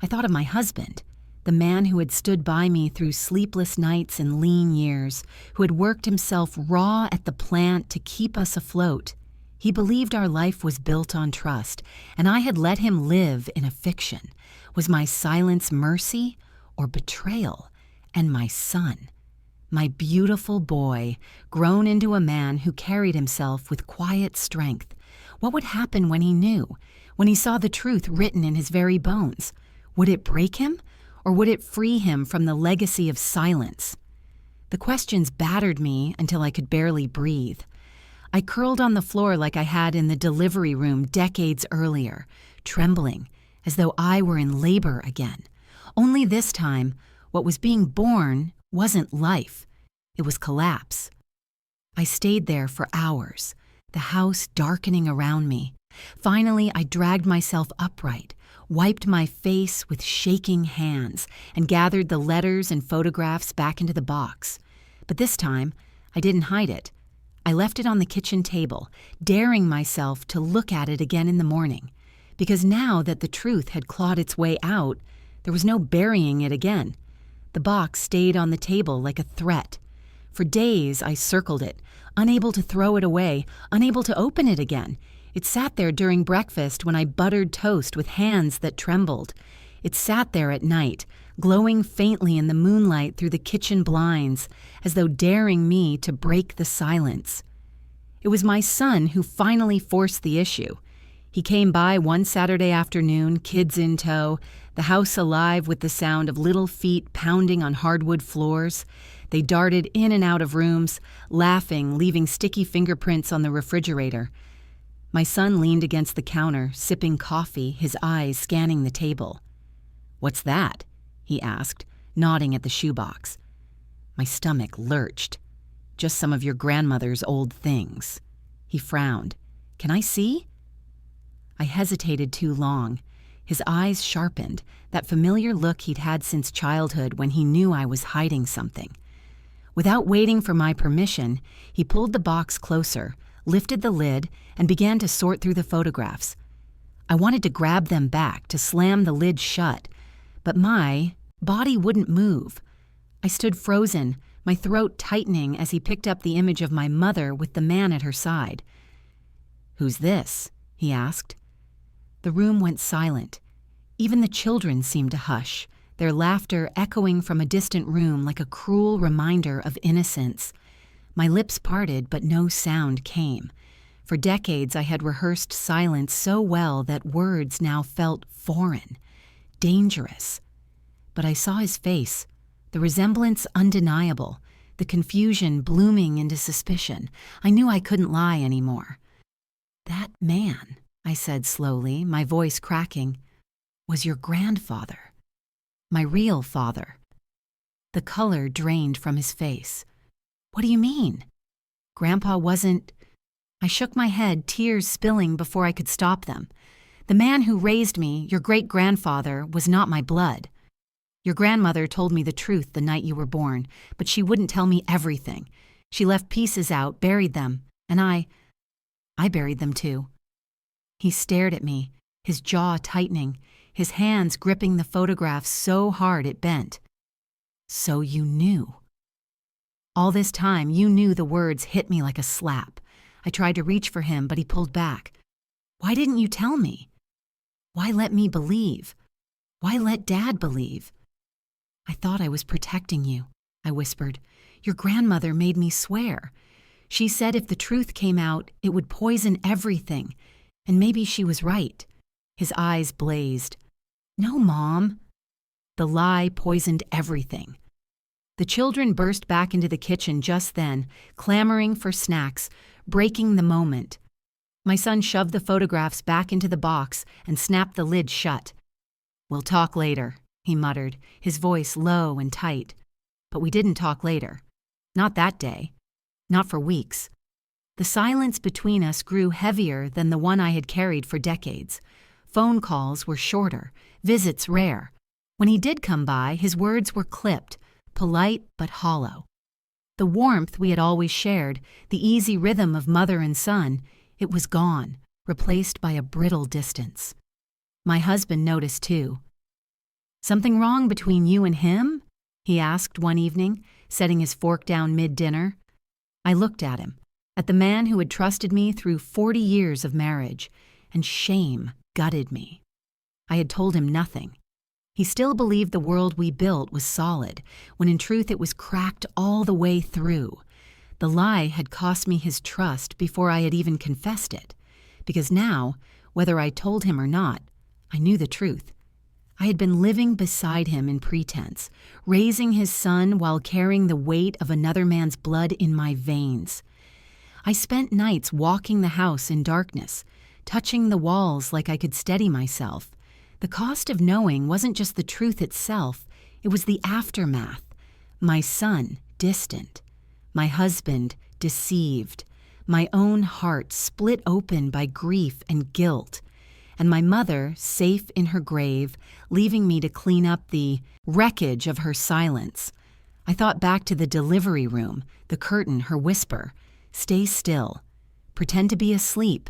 I thought of my husband, the man who had stood by me through sleepless nights and lean years, who had worked himself raw at the plant to keep us afloat. He believed our life was built on trust, and I had let him live in a fiction. Was my silence mercy or betrayal? And my son, my beautiful boy, grown into a man who carried himself with quiet strength. What would happen when he knew, when he saw the truth written in his very bones? Would it break him? Or would it free him from the legacy of silence? The questions battered me until I could barely breathe. I curled on the floor like I had in the delivery room decades earlier, trembling, as though I were in labor again. Only this time, what was being born wasn't life. It was collapse. I stayed there for hours, the house darkening around me. Finally, I dragged myself upright, wiped my face with shaking hands, and gathered the letters and photographs back into the box. But this time, I didn't hide it. I left it on the kitchen table, daring myself to look at it again in the morning. Because now that the truth had clawed its way out, there was no burying it again. The box stayed on the table like a threat. For days, I circled it, unable to throw it away, unable to open it again. It sat there during breakfast when I buttered toast with hands that trembled. It sat there at night, glowing faintly in the moonlight through the kitchen blinds, as though daring me to break the silence. It was my son who finally forced the issue. He came by one Saturday afternoon, kids in tow, the house alive with the sound of little feet pounding on hardwood floors. They darted in and out of rooms, laughing, leaving sticky fingerprints on the refrigerator. My son leaned against the counter, sipping coffee, his eyes scanning the table. "What's that?" he asked, nodding at the shoebox. My stomach lurched. "Just some of your grandmother's old things." He frowned. "Can I see?" I hesitated too long. His eyes sharpened, that familiar look he'd had since childhood when he knew I was hiding something. Without waiting for my permission, he pulled the box closer, lifted the lid, and began to sort through the photographs. I wanted to grab them back, to slam the lid shut, but my body wouldn't move. I stood frozen, my throat tightening as he picked up the image of my mother with the man at her side. "Who's this?" he asked. The room went silent. Even the children seemed to hush, their laughter echoing from a distant room like a cruel reminder of innocence. My lips parted, but no sound came. For decades I had rehearsed silence so well that words now felt foreign, dangerous. But I saw his face, the resemblance undeniable, the confusion blooming into suspicion. I knew I couldn't lie anymore. "That man," I said slowly, my voice cracking, "was your grandfather. My real father." The color drained from his face. "What do you mean? Grandpa wasn't—" I shook my head, tears spilling before I could stop them. "The man who raised me, your great-grandfather, was not my blood. Your grandmother told me the truth the night you were born, but she wouldn't tell me everything. She left pieces out, buried them, and I buried them too." He stared at me, his jaw tightening, his hands gripping the photograph so hard it bent. "So you knew. All this time, you knew." The words hit me like a slap. I tried to reach for him, but he pulled back. "Why didn't you tell me? Why let me believe? Why let Dad believe?" "I thought I was protecting you," I whispered. "Your grandmother made me swear. She said if the truth came out, it would poison everything. And maybe she was right." His eyes blazed. "No, Mom." The lie poisoned everything. The children burst back into the kitchen just then, clamoring for snacks, breaking the moment. My son shoved the photographs back into the box and snapped the lid shut. "We'll talk later," he muttered, his voice low and tight. But we didn't talk later. Not that day. Not for weeks. The silence between us grew heavier than the one I had carried for decades. Phone calls were shorter, visits rare. When he did come by, his words were clipped, polite but hollow. The warmth we had always shared, the easy rhythm of mother and son, it was gone, replaced by a brittle distance. My husband noticed too. "Something wrong between you and him?" he asked one evening, setting his fork down mid-dinner. I looked at him, at the man who had trusted me through 40 years of marriage, and shame gutted me. I had told him nothing. He still believed the world we built was solid, when in truth it was cracked all the way through. The lie had cost me his trust before I had even confessed it, because now, whether I told him or not, I knew the truth. I had been living beside him in pretense, raising his son while carrying the weight of another man's blood in my veins. I spent nights walking the house in darkness, touching the walls like I could steady myself. The cost of knowing wasn't just the truth itself, it was the aftermath. My son, distant. My husband, deceived. My own heart split open by grief and guilt. And my mother, safe in her grave, leaving me to clean up the wreckage of her silence. I thought back to the delivery room, the curtain, her whisper, "Stay still. Pretend to be asleep."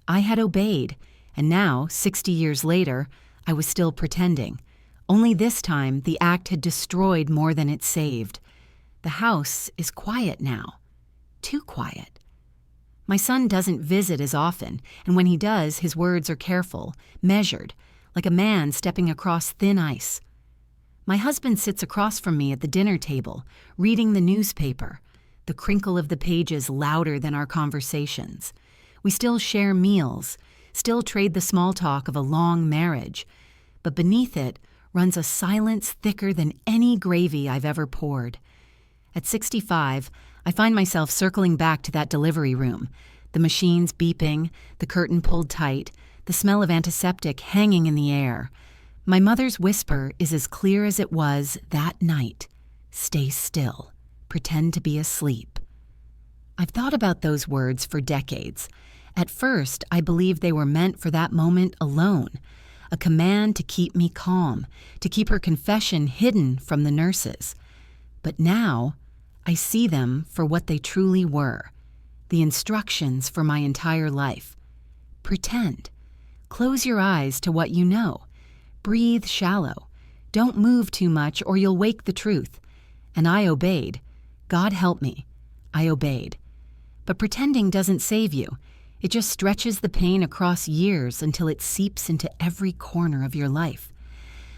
I had obeyed, and now, 60 years later, I was still pretending. Only this time, the act had destroyed more than it saved. The house is quiet now. Too quiet. My son doesn't visit as often, and when he does, his words are careful, measured, like a man stepping across thin ice. My husband sits across from me at the dinner table, reading the newspaper, the crinkle of the pages louder than our conversations. We still share meals, still trade the small talk of a long marriage, but beneath it runs a silence thicker than any gravy I've ever poured. At 65, I find myself circling back to that delivery room, the machines beeping, the curtain pulled tight, the smell of antiseptic hanging in the air. My mother's whisper is as clear as it was that night. "Stay still. Pretend to be asleep." I've thought about those words for decades. At first, I believed they were meant for that moment alone, a command to keep me calm, to keep her confession hidden from the nurses. But now, I see them for what they truly were, the instructions for my entire life. Pretend. Close your eyes to what you know. Breathe shallow. Don't move too much or you'll wake the truth. And I obeyed. God help me. I obeyed. But pretending doesn't save you. It just stretches the pain across years until it seeps into every corner of your life.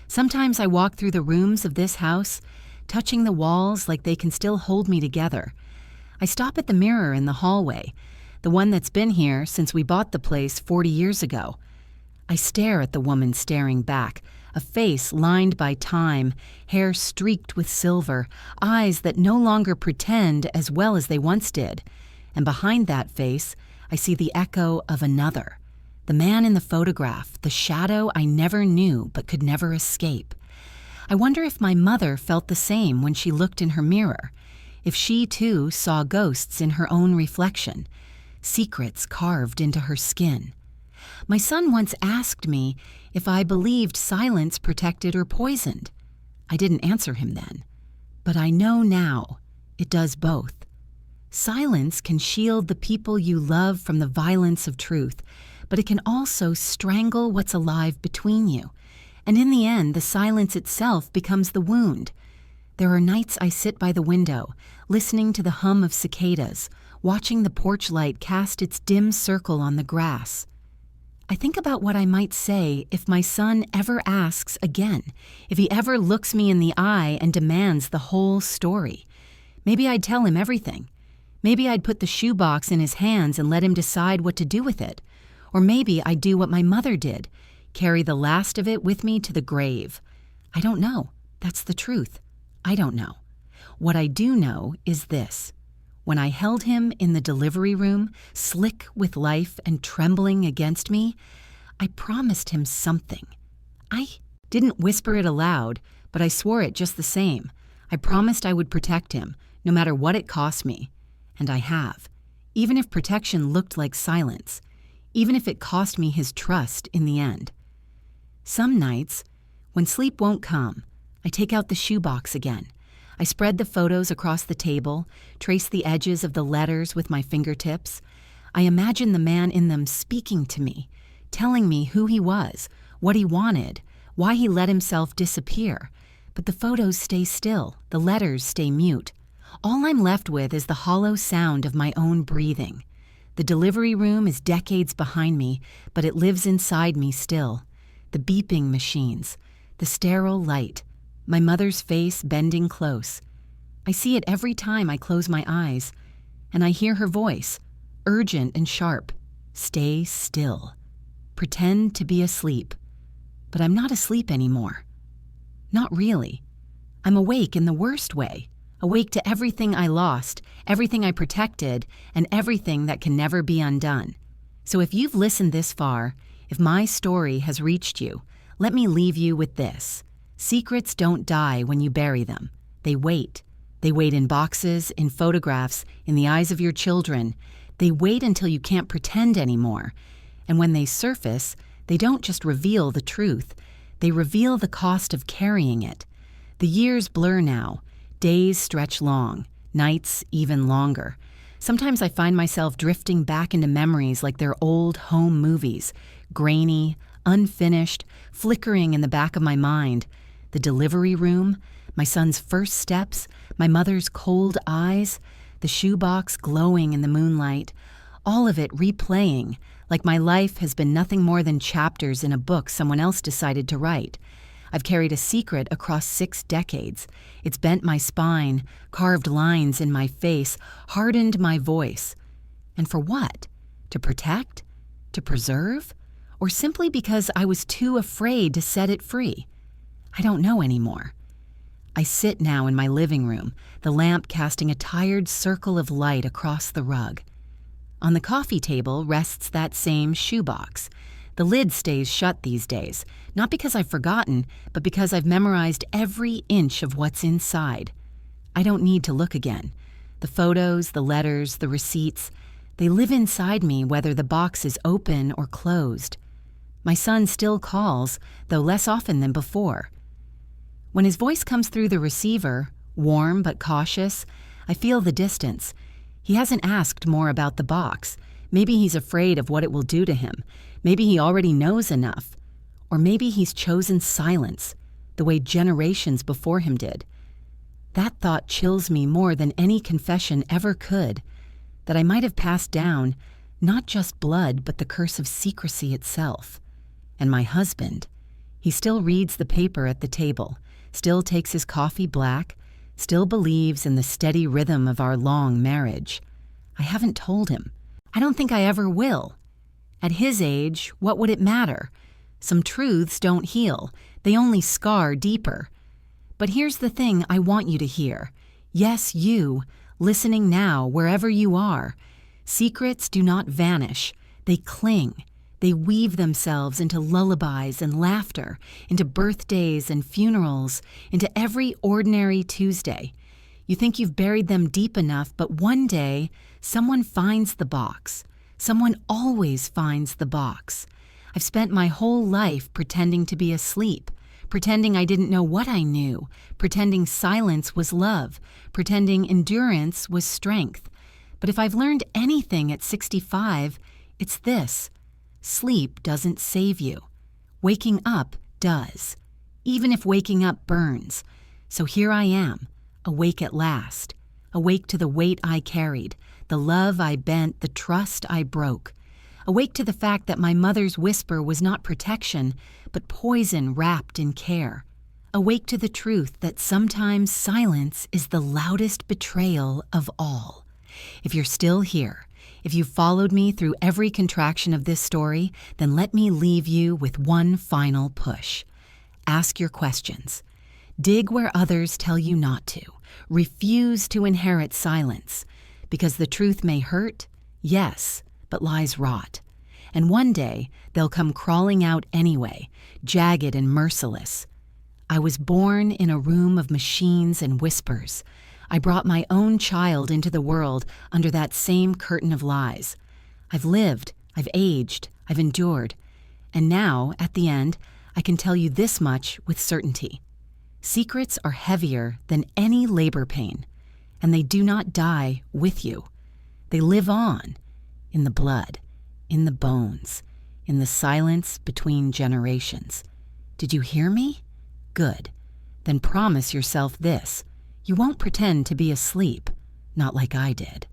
Sometimes I walk through the rooms of this house, touching the walls like they can still hold me together. I stop at the mirror in the hallway, the one that's been here since we bought the place 40 years ago. I stare at the woman staring back, a face lined by time, hair streaked with silver, eyes that no longer pretend as well as they once did. And behind that face, I see the echo of another. The man in the photograph, the shadow I never knew but could never escape. I wonder if my mother felt the same when she looked in her mirror, if she too saw ghosts in her own reflection, secrets carved into her skin. My son once asked me if I believed silence protected or poisoned. I didn't answer him then, but I know now it does both. Silence can shield the people you love from the violence of truth, but it can also strangle what's alive between you. And in the end, the silence itself becomes the wound. There are nights I sit by the window, listening to the hum of cicadas, watching the porch light cast its dim circle on the grass. I think about what I might say if my son ever asks again, if he ever looks me in the eye and demands the whole story. Maybe I'd tell him everything. Maybe I'd put the shoebox in his hands and let him decide what to do with it. Or maybe I'd do what my mother did, carry the last of it with me to the grave. I don't know. That's the truth. I don't know. What I do know is this. When I held him in the delivery room, slick with life and trembling against me, I promised him something. I didn't whisper it aloud, but I swore it just the same. I promised I would protect him, no matter what it cost me. And I have, even if protection looked like silence, even if it cost me his trust in the end. Some nights, when sleep won't come, I take out the shoebox again. I spread the photos across the table, trace the edges of the letters with my fingertips. I imagine the man in them speaking to me, telling me who he was, what he wanted, why he let himself disappear. But the photos stay still, the letters stay mute. All I'm left with is the hollow sound of my own breathing. The delivery room is decades behind me, but it lives inside me still. The beeping machines, the sterile light, my mother's face bending close. I see it every time I close my eyes, and I hear her voice, urgent and sharp. Stay still. Pretend to be asleep. But I'm not asleep anymore. Not really. I'm awake in the worst way. Awake to everything I lost, everything I protected, and everything that can never be undone. So if you've listened this far, if my story has reached you, let me leave you with this. Secrets don't die when you bury them. They wait. They wait in boxes, in photographs, in the eyes of your children. They wait until you can't pretend anymore. And when they surface, they don't just reveal the truth. They reveal the cost of carrying it. The years blur now. Days stretch long, nights even longer. Sometimes I find myself drifting back into memories like they're old home movies, grainy, unfinished, flickering in the back of my mind. The delivery room, my son's first steps, my mother's cold eyes, the shoebox glowing in the moonlight, all of it replaying, like my life has been nothing more than chapters in a book someone else decided to write. I've carried a secret across 6 decades. It's bent my spine, carved lines in my face, hardened my voice. And for what? To protect? To preserve? Or simply because I was too afraid to set it free? I don't know anymore. I sit now in my living room, the lamp casting a tired circle of light across the rug. On the coffee table rests that same shoebox. The lid stays shut these days, not because I've forgotten, but because I've memorized every inch of what's inside. I don't need to look again. The photos, the letters, the receipts, they live inside me whether the box is open or closed. My son still calls, though less often than before. When his voice comes through the receiver, warm but cautious, I feel the distance. He hasn't asked more about the box. Maybe he's afraid of what it will do to him. Maybe he already knows enough. Or maybe he's chosen silence, the way generations before him did. That thought chills me more than any confession ever could, that I might have passed down not just blood, but the curse of secrecy itself. And my husband, he still reads the paper at the table, still takes his coffee black, still believes in the steady rhythm of our long marriage. I haven't told him. I don't think I ever will. At his age, what would it matter? Some truths don't heal. They only scar deeper. But here's the thing I want you to hear. Yes, you, listening now, wherever you are. Secrets do not vanish. They cling. They weave themselves into lullabies and laughter, into birthdays and funerals, into every ordinary Tuesday. You think you've buried them deep enough, but one day, someone finds the box. Someone always finds the box. I've spent my whole life pretending to be asleep, pretending I didn't know what I knew, pretending silence was love, pretending endurance was strength. But if I've learned anything at 65, it's this. Sleep doesn't save you. Waking up does, even if waking up burns. So here I am, awake at last, awake to the weight I carried, the love I bent, the trust I broke. Awake to the fact that my mother's whisper was not protection, but poison wrapped in care. Awake to the truth that sometimes silence is the loudest betrayal of all. If you're still here, if you've followed me through every contraction of this story, then let me leave you with one final push. Ask your questions. Dig where others tell you not to. Refuse to inherit silence. Because the truth may hurt, yes, but lies rot. And one day, they'll come crawling out anyway, jagged and merciless. I was born in a room of machines and whispers. I brought my own child into the world under that same curtain of lies. I've lived, I've aged, I've endured. And now, at the end, I can tell you this much with certainty. Secrets are heavier than any labor pain, and they do not die with you. They live on, in the blood, in the bones, in the silence between generations. Did you hear me? Good. Then promise yourself this. You won't pretend to be asleep, not like I did.